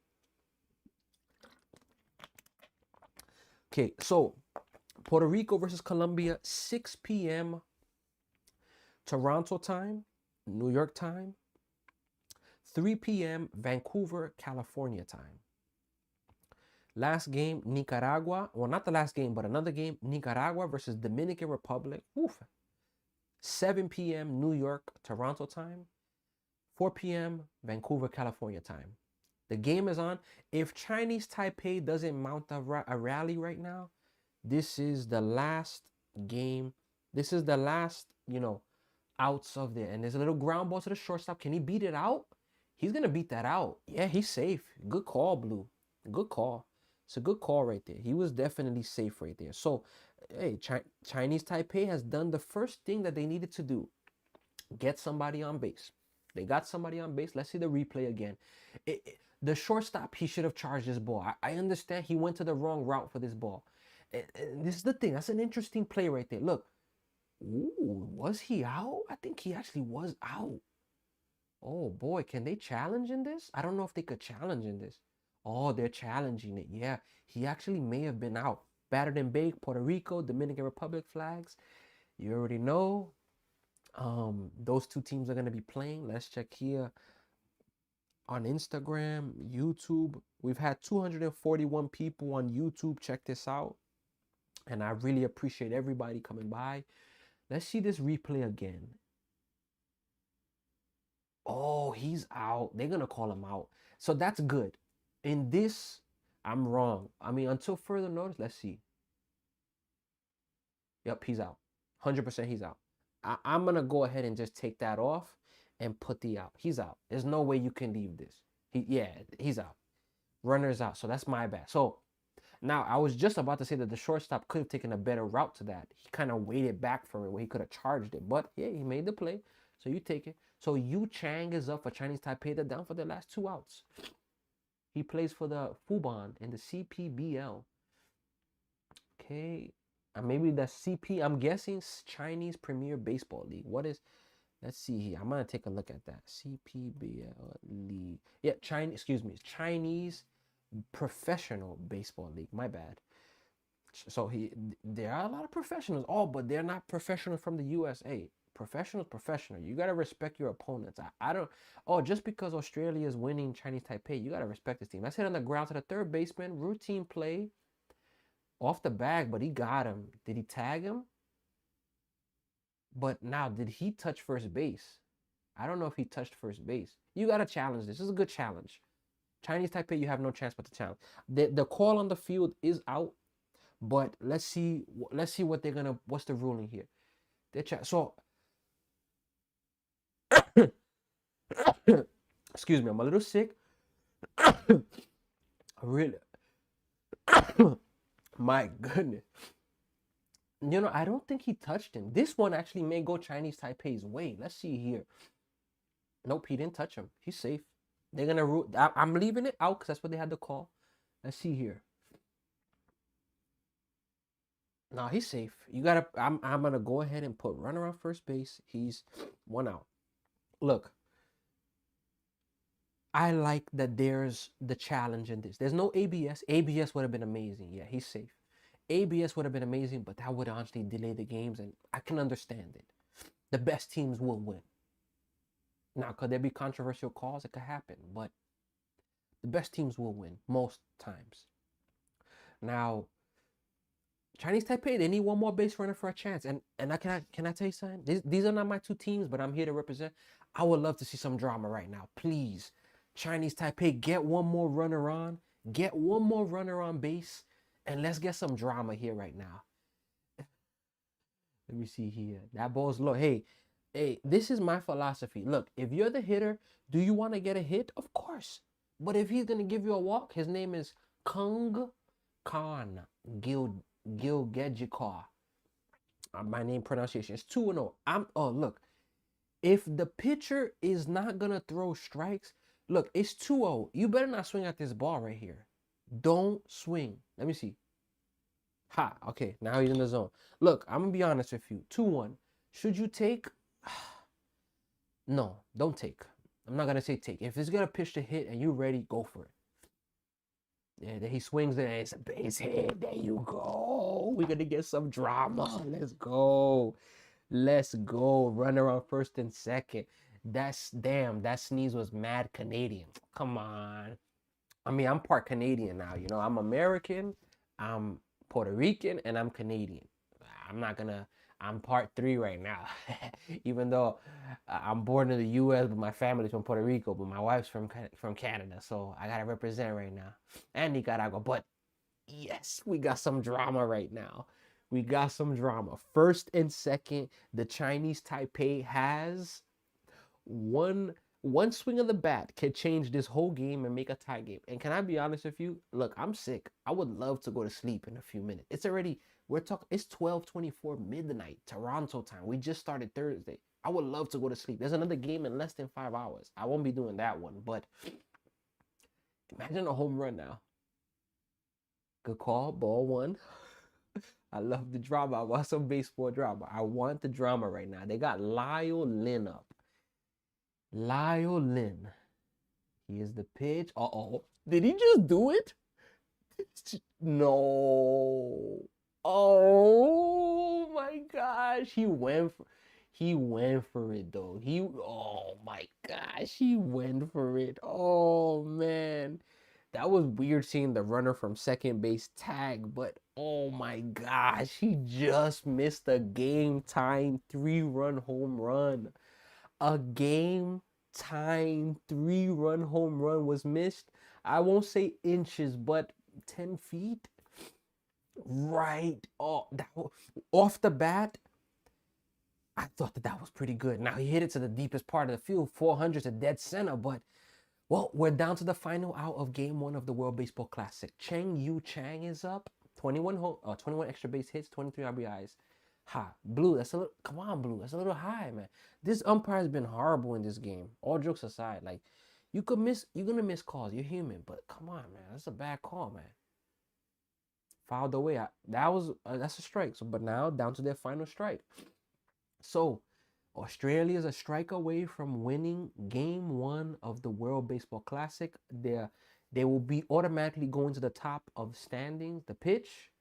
Okay, so Puerto Rico versus Colombia, 6 p.m. Toronto time, New York time, 3 p.m. Vancouver, California time. Last game, Nicaragua. Well, not the last game, but another game, Nicaragua versus Dominican Republic. Oof. 7 p.m. New York, Toronto time, 4 p.m. Vancouver, California time. The game is on. If Chinese Taipei doesn't mount a rally right now, this is the last game. This is the last, outs of there. And there's a little ground ball to the shortstop. Can he beat it out? He's going to beat that out. Yeah, he's safe. Good call, Blue. Good call. It's a good call right there. He was definitely safe right there. So, hey, Chinese Taipei has done the first thing that they needed to do. Get somebody on base. They got somebody on base. Let's see the replay again. The shortstop, he should have charged this ball. I understand he went to the wrong route for this ball. And this is the thing. That's an interesting play right there. Look. Ooh, was he out? I think he actually was out. Oh boy, can they challenge in this? I don't know if they could challenge in this. Oh, they're challenging it. Yeah, he actually may have been out. Battered and baked, Puerto Rico, Dominican Republic flags. You already know. Those two teams are going to be playing. Let's check here on Instagram, YouTube. We've had 241 people on YouTube. Check this out. And I really appreciate everybody coming by. Let's see this replay again. Oh, he's out. They're going to call him out. So that's good. In this, I'm wrong. I mean, until further notice, let's see. Yep, he's out. 100% he's out. I'm going to go ahead and just take that off and put the out. He's out. There's no way you can leave this. He's out. Runner's out. So that's my bad. So now, I was just about to say that the shortstop could have taken a better route to that. He kind of waited back for it where he could have charged it. But, yeah, he made the play. So you take it. So Yu Chang is up for Chinese Taipei. They're down for their last 2 outs. He plays for the Fubon in the CPBL. Okay. Maybe that's CP. I'm guessing Chinese Premier Baseball League. What is, let's see here. I'm going to take a look at that. CPBL League. Yeah, Chinese Professional Baseball League. My bad. So there are a lot of professionals. Oh, but they're not professionals from the USA. Professional. You gotta respect your opponents. I don't. Oh, just because Australia is winning Chinese Taipei, you gotta respect this team. Let's hit on the ground to the third baseman. Routine play, off the bag, but he got him. Did he tag him? But now, did he touch first base? I don't know if he touched first base. You gotta challenge this. This is a good challenge. Chinese Taipei, you have no chance but to challenge. The call on the field is out. But let's see what they're gonna. What's the ruling here? So, excuse me, I'm a little sick. Really, my goodness. I don't think he touched him. This one actually may go Chinese Taipei's way. Let's see here. Nope, he didn't touch him. He's safe. They're gonna rule. I'm leaving it out because that's what they had to call. Let's see here. No, he's safe. You gotta. I'm gonna go ahead and put runner on first base. He's 1 out. Look, I like that there's the challenge in this. There's no ABS. ABS would have been amazing. Yeah, he's safe. ABS would have been amazing, but that would honestly delay the games, and I can understand it. The best teams will win. Now, could there be controversial calls? It could happen, but the best teams will win most times. Now, Chinese Taipei, they need one more base runner for a chance. And can I tell you something? These are not my two teams, but I'm here to represent. I would love to see some drama right now. Please, Chinese Taipei, get one more runner on. Get one more runner on base. And let's get some drama here right now. Let me see here. That ball's low. Hey, this is my philosophy. Look, if you're the hitter, do you want to get a hit? Of course. But if he's going to give you a walk, his name is Kung Khan Gilgejikar. My name pronunciation is 2-0. Look, if the pitcher is not gonna throw strikes, look, it's 2-0. You better not swing at this ball right here. Don't swing. Let me see. Ha, okay, now he's in the zone. Look, I'm gonna be honest with you. 2-1. Should you take? No, don't take. I'm not gonna say take. If it's gonna pitch to hit and you're ready, go for it. Yeah, then he swings it and it's a base hit. There you go. We're gonna get some drama. Let's go. Let's go. Run around first and second. That sneeze was mad Canadian. Come on. I mean, I'm part Canadian now. I'm American, I'm Puerto Rican, and I'm Canadian. I'm part 3 right now. Even though I'm born in the U.S., but my family's from Puerto Rico, but my wife's from Canada, so I gotta represent right now. And Nicaragua, but yes, we got some drama right now. We got some drama. First and second, the Chinese Taipei has one swing of the bat can change this whole game and make a tie game. And can I be honest with you? Look, I'm sick. I would love to go to sleep in a few minutes. It's 12:24 midnight Toronto time. We just started Thursday. I would love to go to sleep. There's another game in less than 5 hours. I won't be doing that one, but imagine a home run now. Good call, ball 1. I love the drama. I want some baseball drama. I want the drama right now. They got Lyle Lynn up. Lyle Lynn. Here's the pitch. Did he just do it? No. Oh my gosh. He went for it though. Oh my gosh. He went for it. Oh man. That was weird seeing the runner from second base tag, but oh my gosh, he just missed a game-time 3-run home run. A game-time 3-run home run was missed. I won't say inches, but 10 feet. Right. Oh, off the bat, I thought that was pretty good. Now he hit it to the deepest part of the field, 400 to dead center, but well, we're down to the final out of game 1 of the World Baseball Classic. Yu Chang is up. 21 extra base hits, 23 RBIs. Ha, Blue, that's a little, come on, Blue, that's a little high, man. This umpire's been horrible in this game. All jokes aside, like, you're gonna miss calls. You're human, but come on, man, that's a bad call, man. Fouled away. That's a strike. So, but now down to their final strike. So, Australia is a strike away from winning Game 1 of the World Baseball Classic. They will be automatically going to the top of standings. The pitch,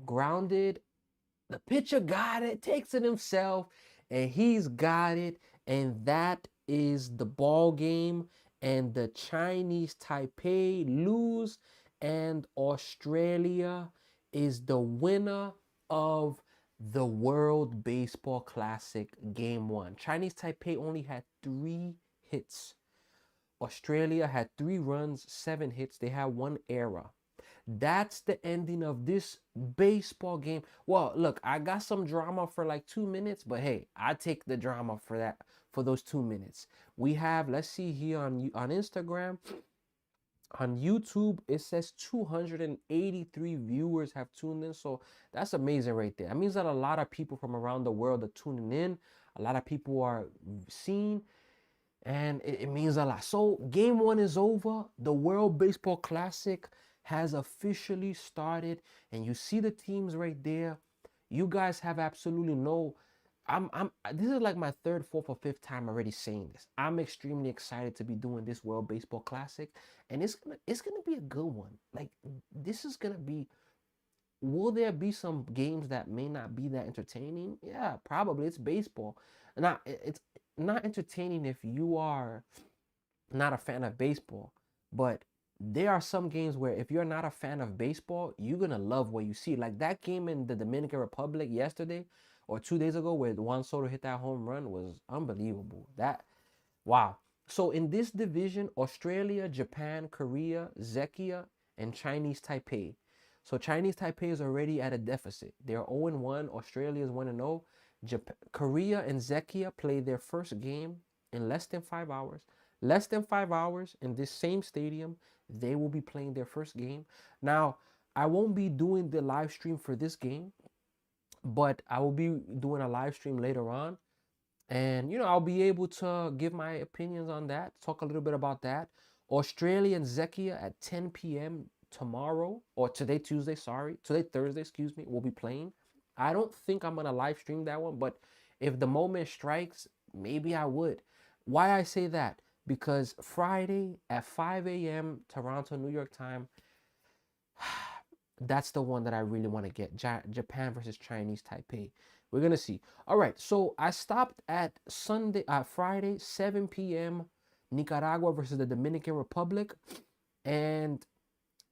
grounded. The pitcher got it, takes it himself, and he's got it. And that is the ball game. And the Chinese Taipei lose, and Australia is the winner of the World Baseball Classic Game 1. Chinese Taipei only had 3 hits. Australia had 3 runs, 7 hits. They had 1 error. That's the ending of this baseball game. Well, look, I got some drama for like 2 minutes, but hey, I take the drama for that, for those 2 minutes. We have, let's see here on Instagram, on YouTube, it says 283 viewers have tuned in. So that's amazing right there. That means that a lot of people from around the world are tuning in. A lot of people are seeing, and it means a lot. So Game 1 is over. The World Baseball Classic has officially started, and you see the teams right there. You guys have absolutely no, this is like my 3rd, 4th, or 5th time already saying this. I'm extremely excited to be doing this World Baseball Classic, and it's gonna be a good one. Like, this is gonna be, will there be some games that may not be that entertaining? Yeah, probably. It's baseball. It's not entertaining if you are not a fan of baseball, but there are some games where if you're not a fan of baseball, you're gonna love what you see. Like that game in the Dominican Republic yesterday or 2 days ago where Juan Soto hit that home run was unbelievable. That, wow. So in this division, Australia, Japan, Korea, Czechia, and Chinese Taipei. So Chinese Taipei is already at a deficit. They're 0-1. Australia is 1-0. Korea and Czechia play their first game in less than 5 hours. Less than 5 hours in this same stadium, they will be playing their first game. Now, I won't be doing the live stream for this game, but I will be doing a live stream later on. And, I'll be able to give my opinions on that, talk a little bit about that. Australia and Czechia at 10 p.m. tomorrow, or today, Tuesday, sorry. Today, Thursday, excuse me, we'll be playing. I don't think I'm going to live stream that one, but if the moment strikes, maybe I would. Why I say that? Because Friday at 5 a.m. Toronto, New York time, that's the one that I really want to get. Japan versus Chinese Taipei. We're going to see. All right, so I stopped at Friday, 7 p.m., Nicaragua versus the Dominican Republic. And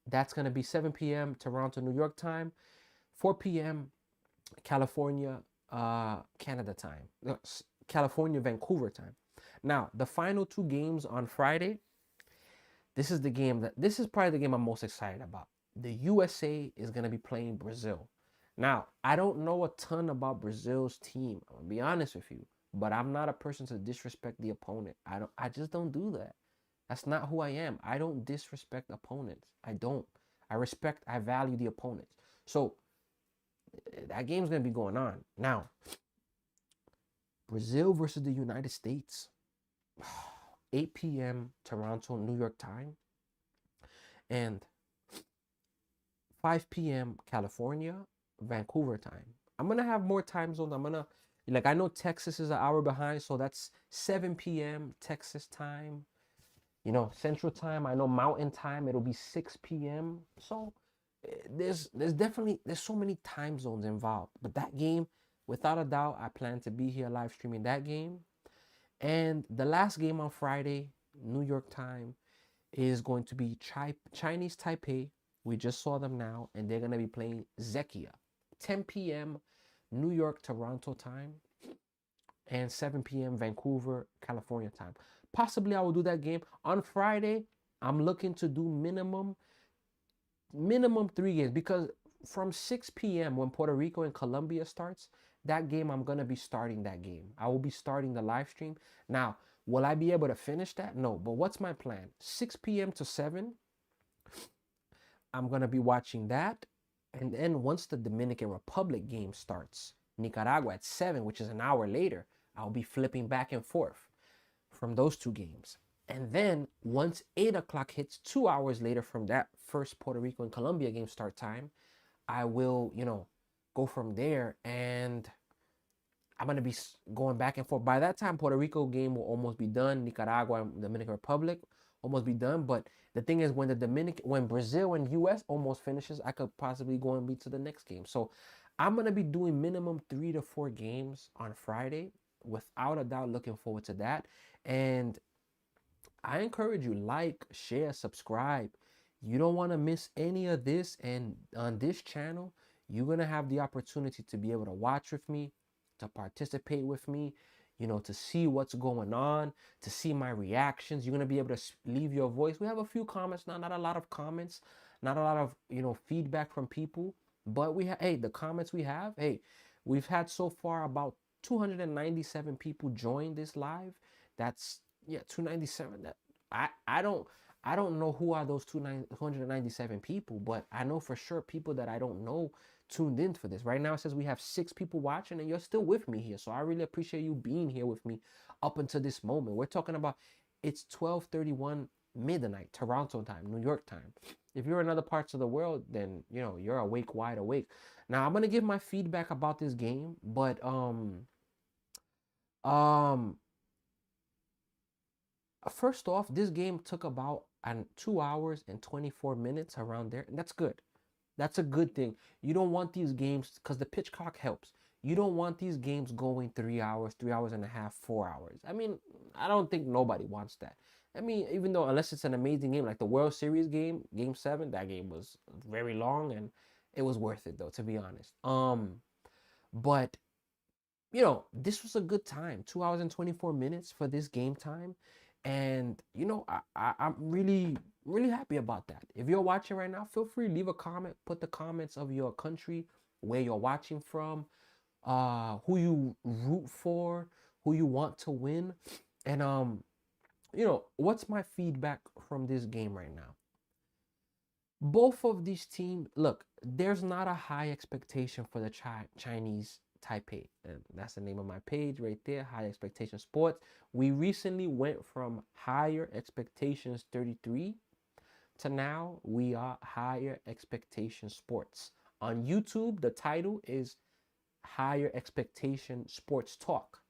that's going to be 7 p.m. Toronto, New York time, 4 p.m. California, Canada time, California, Vancouver time. Now, the final 2 games on Friday, this is probably the game I'm most excited about. The USA is going to be playing Brazil. Now, I don't know a ton about Brazil's team. I'm going to be honest with you, but I'm not a person to disrespect the opponent. I just don't do that. That's not who I am. I don't disrespect opponents. I don't. I value the opponents. So, that game's going to be going on. Now, Brazil versus the United States. 8 p.m. Toronto, New York time, and 5 p.m. California, Vancouver time. I'm going to have more time zones. I know Texas is an hour behind, so that's 7 p.m. Texas time. Central time. I know Mountain time, it'll be 6 p.m. So there's so many time zones involved. But that game, without a doubt, I plan to be here live streaming that game. And the last game on Friday, New York time, is going to be Chinese Taipei. We just saw them now, and they're going to be playing Czechia. 10 p.m. New York, Toronto time, and 7 p.m. Vancouver, California time. Possibly I will do that game. On Friday, I'm looking to do minimum 3 games, because from 6 p.m. when Puerto Rico and Colombia starts, that game, I'm going to be starting that game. I will be starting the live stream. Now, will I be able to finish that? No, but what's my plan? 6 p.m. to 7, I'm going to be watching that. And then once the Dominican Republic game starts, Nicaragua at 7, which is an hour later. I'll be flipping back and forth from those two games. And then once 8 o'clock hits, 2 hours later from that first Puerto Rico and Colombia game start time, I will, go from there, and I'm going to be going back and forth. By that time, Puerto Rico game will almost be done. Nicaragua and Dominican Republic almost be done. But the thing is, when Brazil and US almost finishes, I could possibly go and be to the next game. So I'm going to be doing minimum 3 to 4 games on Friday. Without a doubt, looking forward to that. And I encourage you, like, share, subscribe. You don't want to miss any of this. And on this channel, you're going to have the opportunity to be able to watch with me, to participate with me, to see what's going on, to see my reactions. You're going to be able to leave your voice. We have a few comments now, not a lot of comments, not a lot of, feedback from people. But the comments we have, we've had so far about 297 people join this live. That's 297. That I don't know who are those 297 people, but I know for sure people that I don't know tuned in for this. Right now it says we have 6 people watching, and you're still with me here. So I really appreciate you being here with me up until this moment. We're talking about, it's 12:31 midnight, Toronto time, New York time. If you're in other parts of the world, then you're awake, wide awake. Now I'm gonna give my feedback about this game, but first off, this game took about 2 hours and 24 minutes around there, and that's good. That's a good thing. You don't want these games, because the pitch clock helps. You don't want these games going 3 hours, 3 hours and a half, 4 hours. I mean, I don't think nobody wants that. I mean, even though, unless it's an amazing game, like the World Series game, Game 7, that game was very long, and it was worth it, though, to be honest. But, this was a good time. 2 hours and 24 minutes for this game time. And, I'm really, really happy about that. If you're watching right now, feel free, leave a comment, put the comments of your country, where you're watching from, who you root for, who you want to win. And, what's my feedback from this game right now? Both of these teams, look, there's not a high expectation for the Chinese Taipei. And that's the name of my page right there, High Expectation Sports. We recently went from Higher Expectations 33 to now we are Higher Expectation Sports. On YouTube, the title is Higher Expectation Sports Talk.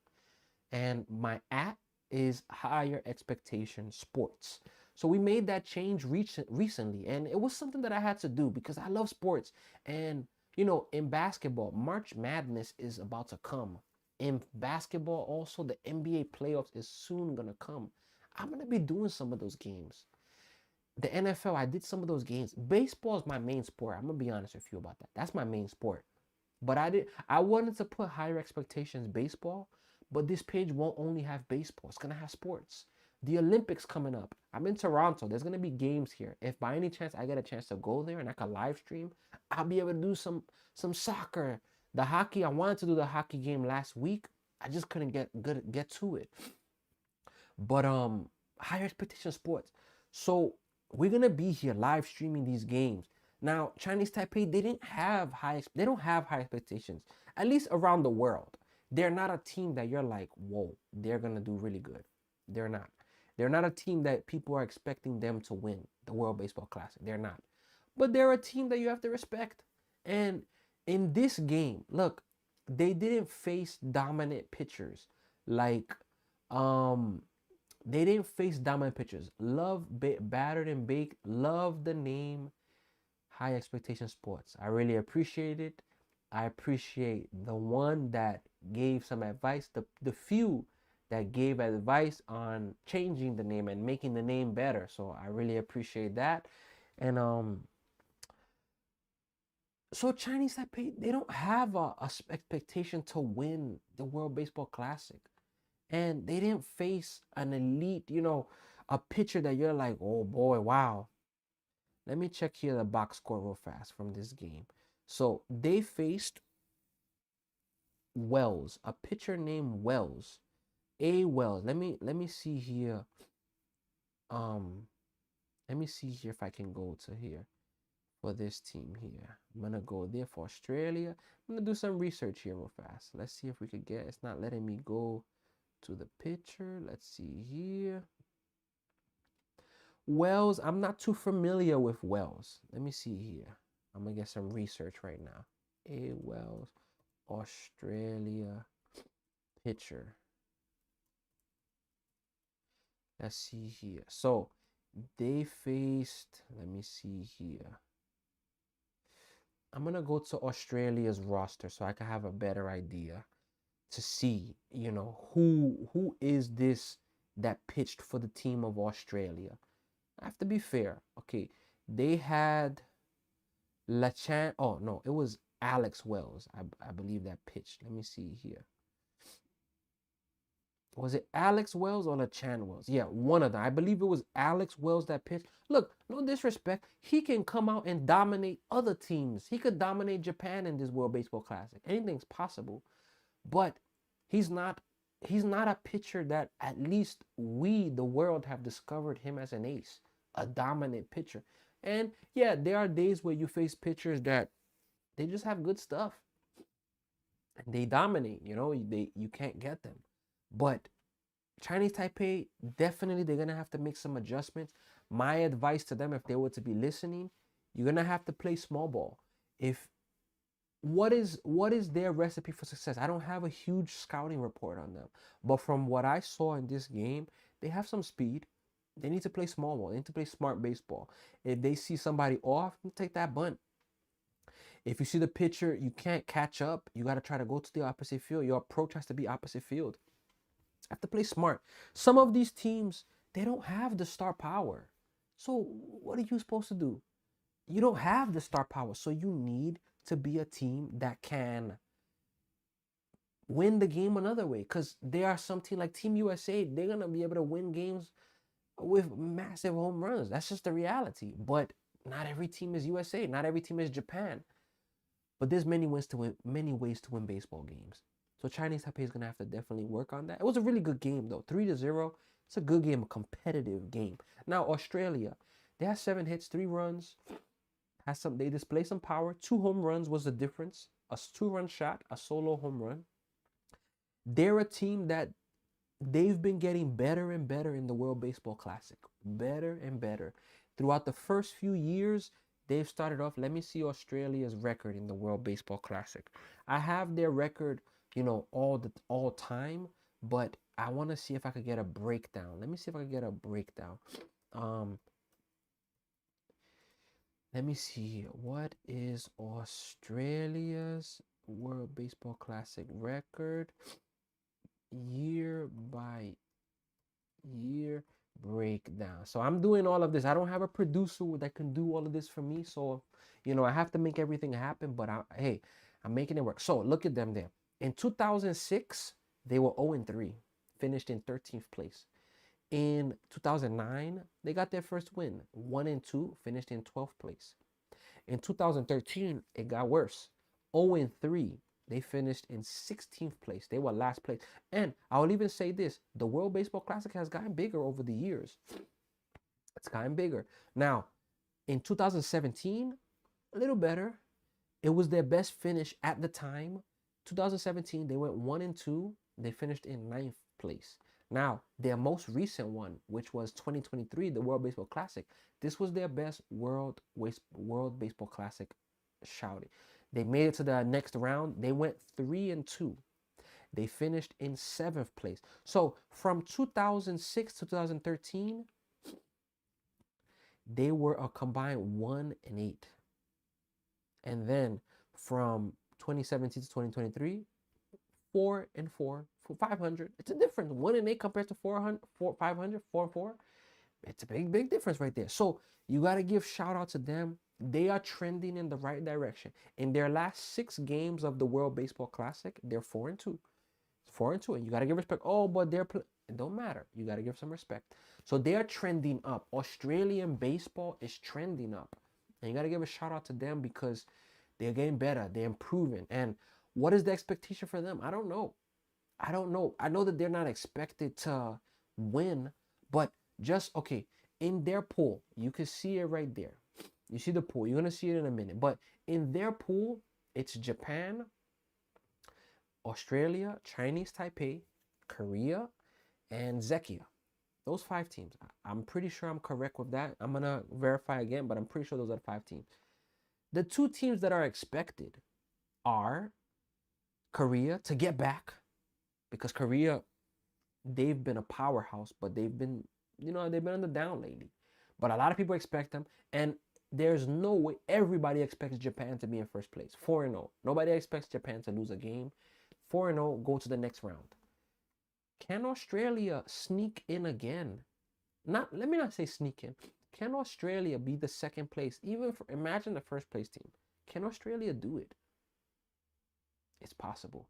And my @ is Higher Expectation Sports. So we made that change recently, and it was something that I had to do because I love sports. And in basketball, March Madness is about to come. In basketball also, the NBA playoffs is soon gonna come. I'm gonna be doing some of those games. The NFL, I did some of those games. Baseball is my main sport. I'm gonna be honest with you about that. That's my main sport. But I wanted to put Higher Expectations baseball, but this page won't only have baseball. It's gonna have sports. The Olympics coming up. I'm in Toronto. There's gonna be games here. If by any chance I get a chance to go there and I can live stream, I'll be able to do some soccer. The hockey, I wanted to do the hockey game last week. I just couldn't get to it. But Higher Expectation Sports. So we're gonna be here live streaming these games. Now, Chinese Taipei, they don't have high expectations, at least around the world. They're not a team that you're like, whoa, they're gonna do really good. They're not. They're not a team that people are expecting them to win the World Baseball Classic. They're not. But they're a team that you have to respect. And in this game, look, they didn't face dominant pitchers. Like, they didn't face dominant pitchers. Love Battered and Baked. Love the name High Expectation Sports. I really appreciate it. I appreciate the one that gave some advice, the few that gave advice on changing the name and making the name better. So I really appreciate that. And so Chinese Taipei, they don't have a expectation to win the World Baseball Classic. And they didn't face an elite, a pitcher that you're like, oh boy, wow. Let me check here the box score real fast from this game. So they faced Wells, a pitcher named Wells. A Wells. Let me see here. Let me see here if I can go to here. for this team here. I'm gonna go there for Australia. I'm gonna do some research here real fast. Let's see if we could get, it's not letting me go to the picture. Let's see here. Wales, I'm not too familiar with Wales. Let me see here. I'm gonna get some research right now. A Wales, Australia picture. Let's see here. So they faced, let me see here. I'm gonna go to Australia's roster so I can have a better idea to see, you know, who is this that pitched for the team of Australia. I have to be fair. Okay, they had Lachan. Oh no, it was Alex Wells. I believe that pitched. Let me see here. Was it Alex Wells or LaChan Wells? Yeah, one of them. I believe it was Alex Wells that pitched. Look, no disrespect. He can come out and dominate other teams. He could dominate Japan in this World Baseball Classic. Anything's possible. But he's not a pitcher that at least we, the world, have discovered him as an ace, a dominant pitcher. And yeah, there are days where you face pitchers that they just have good stuff and they dominate, you know, you can't get them. But Chinese Taipei, definitely they're gonna have to make some adjustments. My advice to them, if they were to be listening, you're gonna have to play small ball. If what is their recipe for success? I don't have a huge scouting report on them, but from what I saw in this game, they have some speed. They need to play small ball. They need to play smart baseball. If they see somebody off, take that bunt. If you see the pitcher, you can't catch up. You got to try to go to the opposite field. Your approach has to be opposite field. Have to play smart. Some of these teams, they don't have the star power. So what are you supposed to do? You don't have the star power. So you need to be a team that can win the game another way. Because there are some teams like Team USA, they're going to be able to win games with massive home runs. That's just the reality. But not every team is USA. Not every team is Japan. But there's many ways to win baseball games. So Chinese Taipei is going to have to definitely work on that. It was a really good game, though. 3-0. It's a good game, a competitive game. Now, Australia, they had 7 hits, 3 runs. They display some power. 2 home runs was the difference. A 2-run shot, a solo home run. They're a team that they've been getting better and better in the World Baseball Classic. Better and better. Throughout the first few years, they've started off. Let me see Australia's record in the World Baseball Classic. I have their record, you know, all time, but I want to see if I could get a breakdown. Let me see if I can get a breakdown. Let me see. What is Australia's World Baseball Classic record? Year by year breakdown. So I'm doing all of this. I don't have a producer that can do all of this for me. So, you know, I have to make everything happen. But hey, I'm making it work. So look at them there. In 2006, they were 0-3, finished in 13th place. In 2009, they got their first win, 1-2, finished in 12th place. In 2013, it got worse, 0-3. They finished in 16th place. They were last place. And I will even say this, the World Baseball Classic has gotten bigger over the years. It's gotten bigger. Now, in 2017, a little better. It was their best finish at the time. 2017, they went 1-2. They finished in 9th place. Now, their most recent one, which was 2023, the World Baseball Classic, this was their best World Baseball Classic shouting. They made it to the next round. They went 3-2. They finished in 7th place. So from 2006 to 2013, they were a combined 1-8. And then from 2017 to 2023, 4-4, 500. It's a difference. 1-8 compared to 500, 4-4. It's a big difference right there. So you got to give shout out to them. They are trending in the right direction. In their last 6 games of the World Baseball Classic, they're 4-2. 4-2, and you got to give respect. Oh, but it don't matter. You got to give some respect. So they are trending up. Australian baseball is trending up. And you got to give a shout out to them because they're getting better. They're improving. And what is the expectation for them? I don't know. I know that they're not expected to win, but just, okay, in their pool, you can see it right there. You see the pool. You're gonna see it in a minute. But in their pool, it's Japan, Australia, Chinese Taipei, Korea, and Czechia. Those 5 teams. I'm pretty sure I'm correct with that. I'm gonna verify again, but I'm pretty sure those are the 5 teams. The 2 teams that are expected are Korea to get back, because Korea, they've been a powerhouse, but they've been, they've been on the down lately. But a lot of people expect them, and there's no way. Everybody expects Japan to be in first place, 4-0. Nobody expects Japan to lose a game. 4-0, go to the next round. Can Australia sneak in again? Let me not say sneak in. Can Australia be the second place? Imagine the first place team. Can Australia do it? It's possible.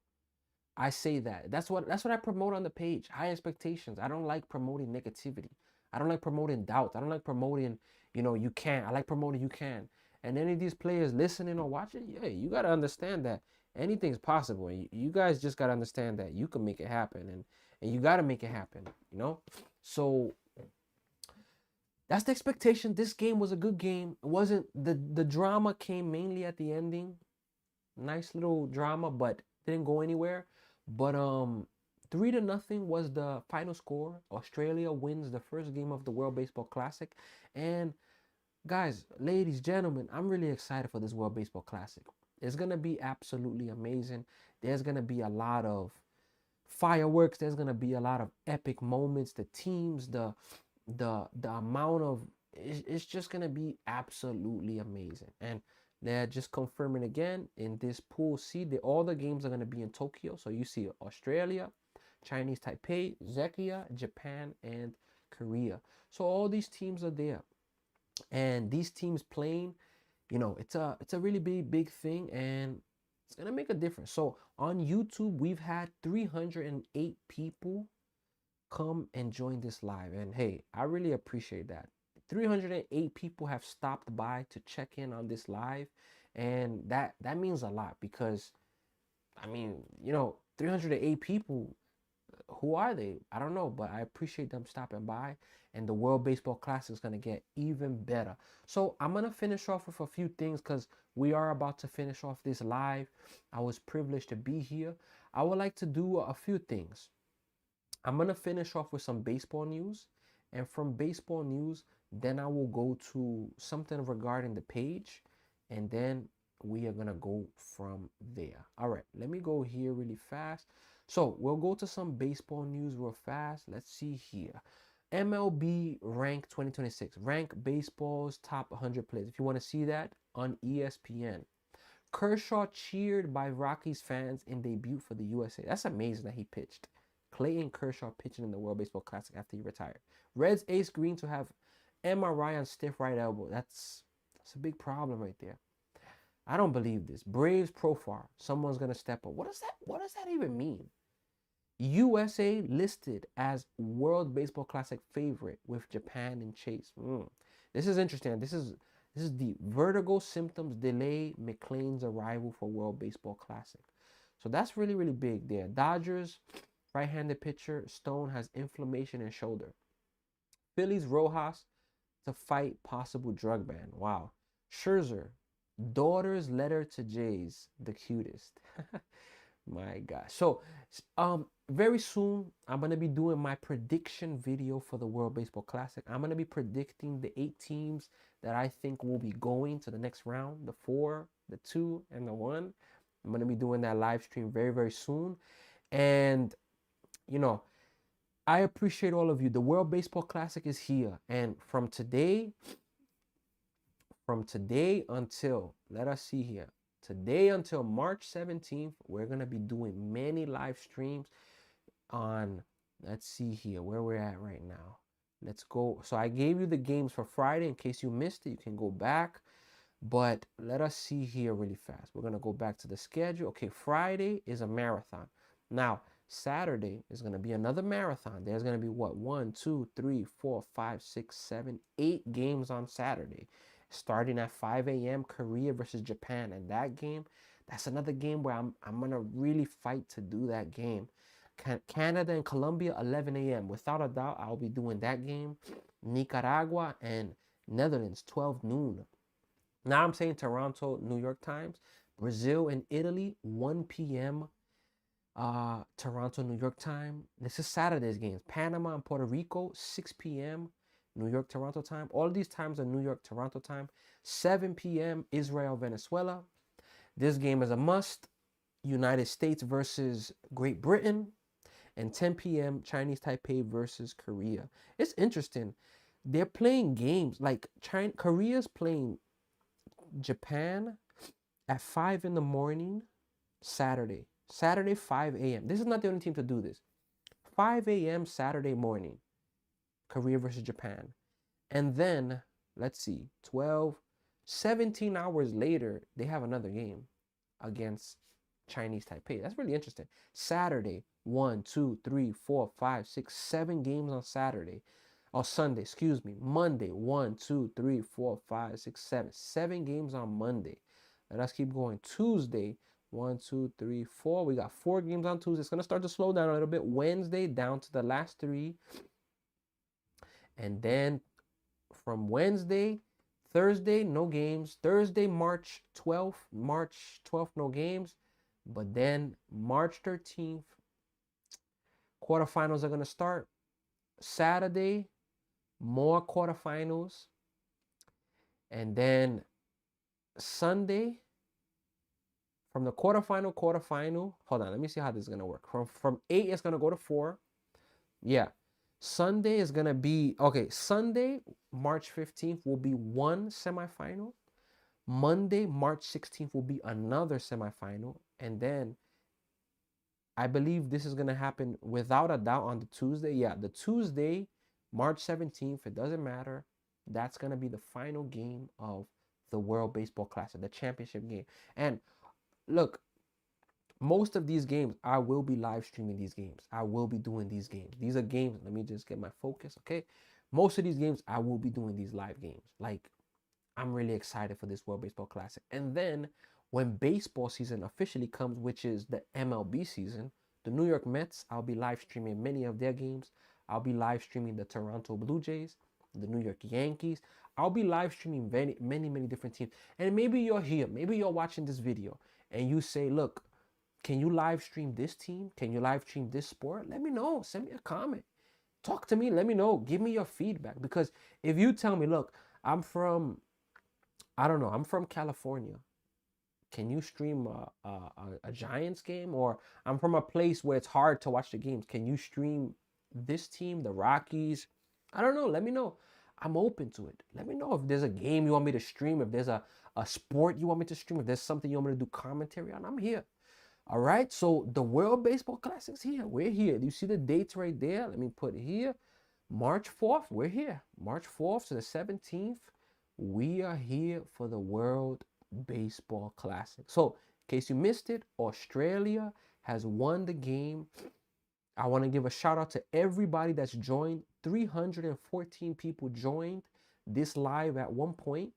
I say that. That's what I promote on the page. High expectations. I don't like promoting negativity. I don't like promoting doubt. I don't like promoting, you can't. I like promoting you can. And any of these players listening or watching, yeah, you got to understand that anything's possible. And you guys just got to understand that you can make it happen. And you got to make it happen. So that's the expectation. This game was a good game. It wasn't, the drama came mainly at the ending. Nice little drama, but didn't go anywhere. But 3-0 was the final score. Australia wins the first game of the World Baseball Classic. And guys, ladies, gentlemen, I'm really excited for this World Baseball Classic. It's gonna be absolutely amazing. There's gonna be a lot of fireworks. There's gonna be a lot of epic moments. The teams, the amount of, it's just gonna be absolutely amazing. And they're just confirming again in this pool C, all the games are gonna be in Tokyo. So you see Australia, Chinese Taipei, Czechia, Japan, and Korea. So all these teams are there, and these teams playing, it's a really big thing, and it's gonna make a difference. So on YouTube, we've had 308 people come and join this live, and hey, I really appreciate that. 308 people have stopped by to check in on this live, and that means a lot, because 308 people, who are they? I don't know, but I appreciate them stopping by, and the World Baseball Classic is going to get even better. So I'm going to finish off with a few things, because we are about to finish off this live. I was privileged to be here. I would like to do a few things. I'm going to finish off with some baseball news, and from baseball news, then I will go to something regarding the page, and then we are going to go from there. All right, let me go here really fast. So we'll go to some baseball news real fast. Let's see here. MLB Rank 2026. Rank baseball's top 100 players. If you want to see that on ESPN. Kershaw cheered by Rockies fans in debut for the USA. That's amazing that he pitched. Clayton Kershaw pitching in the World Baseball Classic after he retired. Reds ace Green to have MRI on stiff right elbow. That's a big problem right there. I don't believe this. Braves profile. Someone's gonna step up. What does that even mean? USA listed as World Baseball Classic favorite with Japan and Chase. This is interesting. This is deep. Vertigo symptoms delay McLean's arrival for World Baseball Classic. So that's really big there. Dodgers right-handed pitcher Stone has inflammation in shoulder. Phillies Rojas to fight possible drug ban. Wow. Scherzer, daughter's letter to Jays, the cutest. My gosh. So very soon I'm going to be doing my prediction video for the World Baseball Classic. I'm going to be predicting the 8 teams that I think will be going to the next round, the 4, the 2, and the 1. I'm going to be doing that live stream very soon. And I appreciate all of you. The World Baseball Classic is here, and from today until, let us see here, today until March 17th, we're going to be doing many live streams on, let's see here, where we're at right now. Let's go. So I gave you the games for Friday. In case you missed it, you can go back. But let us see here really fast. We're going to go back to the schedule. Okay, Friday is a marathon. Now, Saturday is going to be another marathon. There's going to be what? 1, 2, 3, 4, 5, 6, 7, 8 games on Saturday. Starting at 5 a.m., Korea versus Japan. And that game, that's another game where I'm going to really fight to do that game. Canada and Colombia, 11 a.m. Without a doubt, I'll be doing that game. Nicaragua and Netherlands, 12 noon. Now I'm saying Toronto, New York times. Brazil and Italy, 1 p.m. Toronto, New York time. This is Saturday's games. Panama and Puerto Rico, 6 p.m. New York, Toronto time. All of these times are New York, Toronto time. 7 p.m. Israel, Venezuela. This game is a must. United States versus Great Britain. And 10 p.m. Chinese Taipei versus Korea. It's interesting. They're playing games like Korea's playing Japan at 5 in the morning Saturday. Saturday, 5 a.m. This is not the only team to do this. 5 a.m. Saturday morning, Korea versus Japan. And then, let's see, 12, 17 hours later, they have another game against Chinese Taipei. That's really interesting. Saturday, 1, 2, 3, 4, 5, 6, 7 games on Saturday. Or Sunday, excuse me. Monday, 1, 2, 3, 4, 5, 6, 7. 7 games on Monday. Let us keep going. Tuesday, 1, 2, 3, 4. We got 4 games on Tuesday. It's going to start to slow down a little bit. Wednesday, down to the last 3. And then from Wednesday, Thursday, no games. Thursday, March 12th, no games. But then March 13th, quarterfinals are going to start. Saturday, more quarterfinals. And then Sunday, from the quarterfinal, hold on, let me see how this is going to work. From 8, it's going to go to 4. Yeah. Sunday is going to be, okay, Sunday, March 15th will be 1 semifinal. Monday, March 16th will be another semifinal. And then I believe this is going to happen without a doubt on the Tuesday. Yeah, the Tuesday, March 17th, it doesn't matter. That's going to be the final game of the World Baseball Classic, the championship game. And look, most of these games, I will be live streaming these games. I will be doing these games. These are games. Let me just get my focus, okay? Most of these games, I will be doing these live games. Like, I'm really excited for this World Baseball Classic. And then when baseball season officially comes, which is the MLB season, the New York Mets, I'll be live streaming many of their games. I'll be live streaming the Toronto Blue Jays, the New York Yankees. I'll be live streaming many different teams. And maybe you're here, maybe you're watching this video and you say, look, can you live stream this team? Can you live stream this sport? Let me know. Send me a comment. Talk to me. Let me know. Give me your feedback. Because if you tell me, look, I'm from California. Can you stream a Giants game? Or I'm from a place where it's hard to watch the games. Can you stream this team, the Rockies? I don't know. Let me know. I'm open to it. Let me know if there's a game you want me to stream, if there's a sport you want me to stream, if there's something you want me to do commentary on. I'm here. All right. So the World Baseball Classic's here. We're here. Do you see the dates right there? Let me put it here. March 4th, we're here. March 4th to the 17th, we are here for the World Baseball Classic. So, in case you missed it, Australia has won the game. I want to give a shout out to everybody that's joined. 314 people joined this live at one point.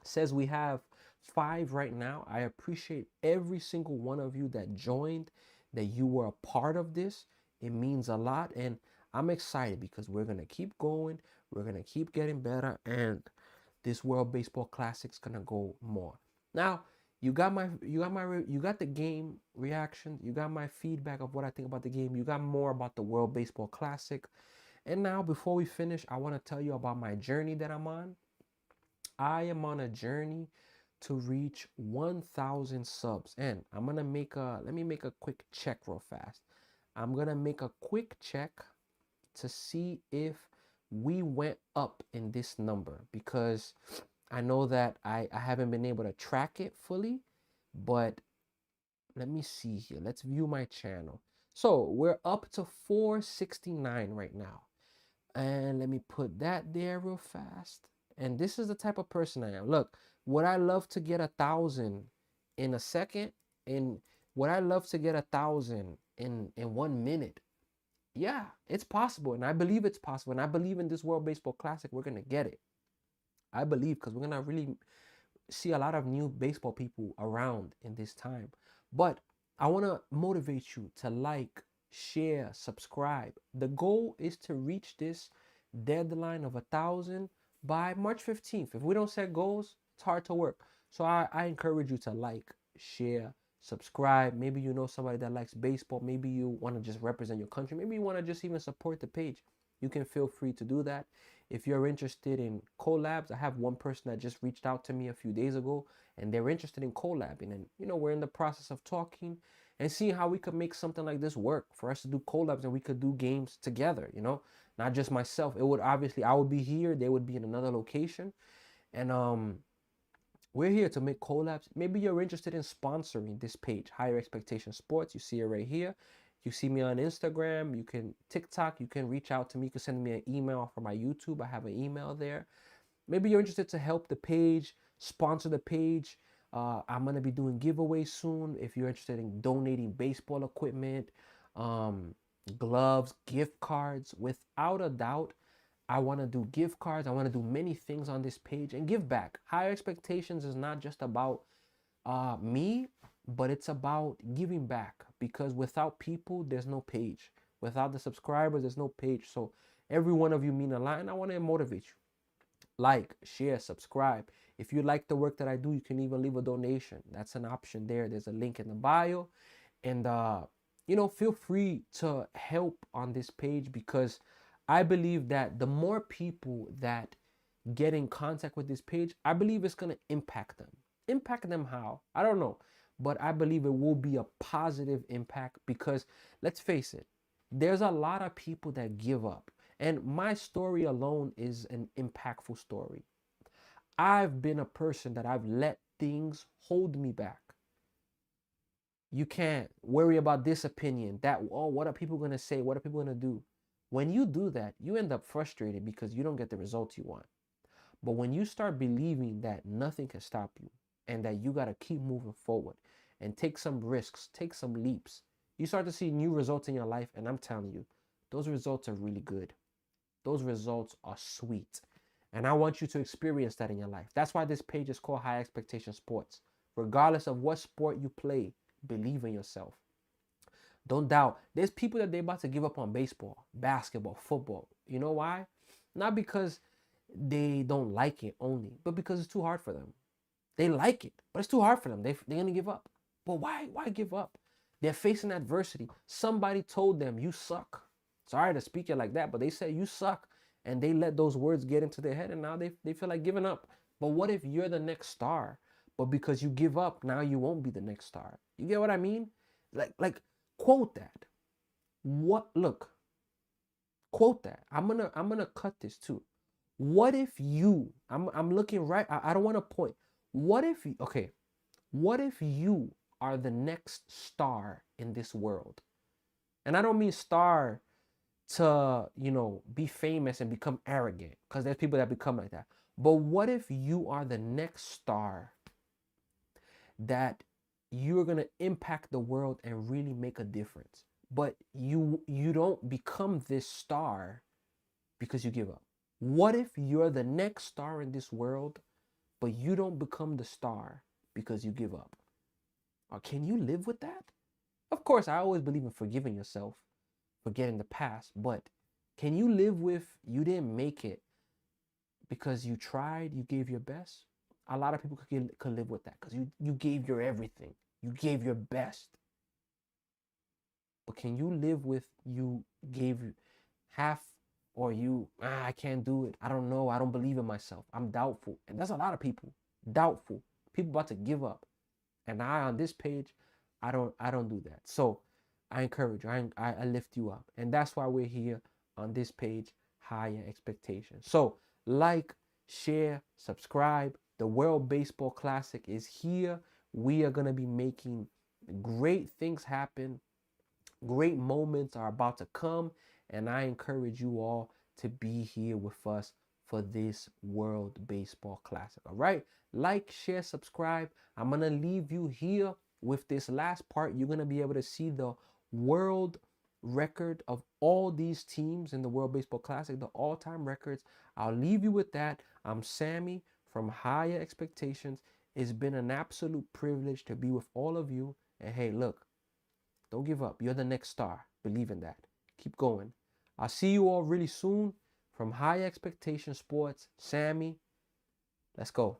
It says we have 5 right now. I appreciate every single one of you that joined, that you were a part of this. It means a lot. And I'm excited because we're going to keep going. We're going to keep getting better. And this World Baseball Classic's going to go more. Now, you got the game reaction. You got my feedback of what I think about the game. You got more about the World Baseball Classic. And now, before we finish, I want to tell you about my journey that I'm on. I am on a journey to reach 1,000 subs. And I'm going to let me make a quick check real fast. I'm going to make a quick check to see if we went up in this number, because I know that I haven't been able to track it fully, but let me see here. Let's view my channel. So we're up to 469 right now. And let me put that there real fast. And this is the type of person I am. Look, would I love to get 1,000 in a second? And would I love to get 1,000 in 1 minute? Yeah, it's possible. And I believe it's possible. And I believe in this World Baseball Classic, we're going to get it. I believe, because we're going to really see a lot of new baseball people around in this time. But I want to motivate you to like, share, subscribe. The goal is to reach this deadline of 1,000 by March 15th. If we don't set goals, It's hard to work. So I encourage you to like, share, subscribe. Maybe you know somebody that likes baseball. Maybe you want to just represent your country. Maybe you want to just even support the page. You can feel free to do that. If you're interested in collabs, I have one person that just reached out to me a few days ago, and they're interested in collabing. And we're in the process of talking and seeing how we could make something like this work for us to do collabs, and we could do games together, not just myself. It would obviously, I would be here, they would be in another location. And we're here to make collabs. Maybe you're interested in sponsoring this page, Higher Expectation Sports. You see it right here. You see me on Instagram. You can TikTok. You can reach out to me. You can send me an email for my YouTube. I have an email there. Maybe you're interested to help the page, sponsor the page. I'm going to be doing giveaways soon. If you're interested in donating baseball equipment, gloves, gift cards, without a doubt, I want to do gift cards. I want to do many things on this page and give back. Higher Expectations is not just about me, but it's about giving back, because without people, there's no page. Without the subscribers, there's no page. So every one of you mean a lot, and I want to motivate you. Like, share, subscribe. If you like the work that I do, you can even leave a donation. That's an option there. There's a link in the bio. And, feel free to help on this page, because I believe that the more people that get in contact with this page, I believe it's going to impact them. Impact them how? I don't know. But I believe it will be a positive impact, because let's face it, there's a lot of people that give up. And my story alone is an impactful story. I've been a person that I've let things hold me back. You can't worry about this opinion, that, oh, what are people going to say? What are people going to do? When you do that, you end up frustrated because you don't get the results you want. But when you start believing that nothing can stop you, and that you got to keep moving forward and take some risks, take some leaps, you start to see new results in your life. And I'm telling you, those results are really good. Those results are sweet. And I want you to experience that in your life. That's why this page is called High Expectation Sports. Regardless of what sport you play, believe in yourself. Don't doubt. There's people that they're about to give up on baseball, basketball, football. You know why? Not because they don't like it only, but because it's too hard for them. They like it, but it's too hard for them. They're going to give up. But why give up? They're facing adversity. Somebody told them, you suck. Sorry to speak it like that, but they said you suck. And they let those words get into their head, and now they feel like giving up. But what if you're the next star? But because you give up, now you won't be the next star. You get what I mean? Like quote that. Look, quote that. I'm gonna cut this too. What if you, I'm looking right, I don't want to point. What if you are the next star in this world? And I don't mean star to, be famous and become arrogant, because there's people that become like that. But what if you are the next star that you're going to impact the world and really make a difference? But you don't become this star because you give up. What if you're the next star in this world, but you don't become the star because you give up? Or can you live with that? Of course, I always believe in forgiving yourself, forgetting the past, but can you live with you didn't make it because you tried, you gave your best? A lot of people could live with that, because you gave your everything, you gave your best. But can you live with you gave half, or I can't do it, I don't know, I don't believe in myself, I'm doubtful? And that's a lot of people, doubtful people about to give up. And on this page, I don't do that. So I encourage you, I lift you up. And that's why we're here on this page, Higher Expectations. So like, share, subscribe. The World Baseball Classic is here. We are going to be making great things happen. Great moments are about to come. And I encourage you all to be here with us for this World Baseball Classic. All right? Like, share, subscribe. I'm going to leave you here with this last part. You're going to be able to see the world record of all these teams in the World Baseball Classic, the all-time records. I'll leave you with that. I'm Sammy from Higher Expectations. It's been an absolute privilege to be with all of you. And hey, look, don't give up. You're the next star. Believe in that. Keep going. I'll see you all really soon. From Higher Expectation Sports, Sammy. Let's go.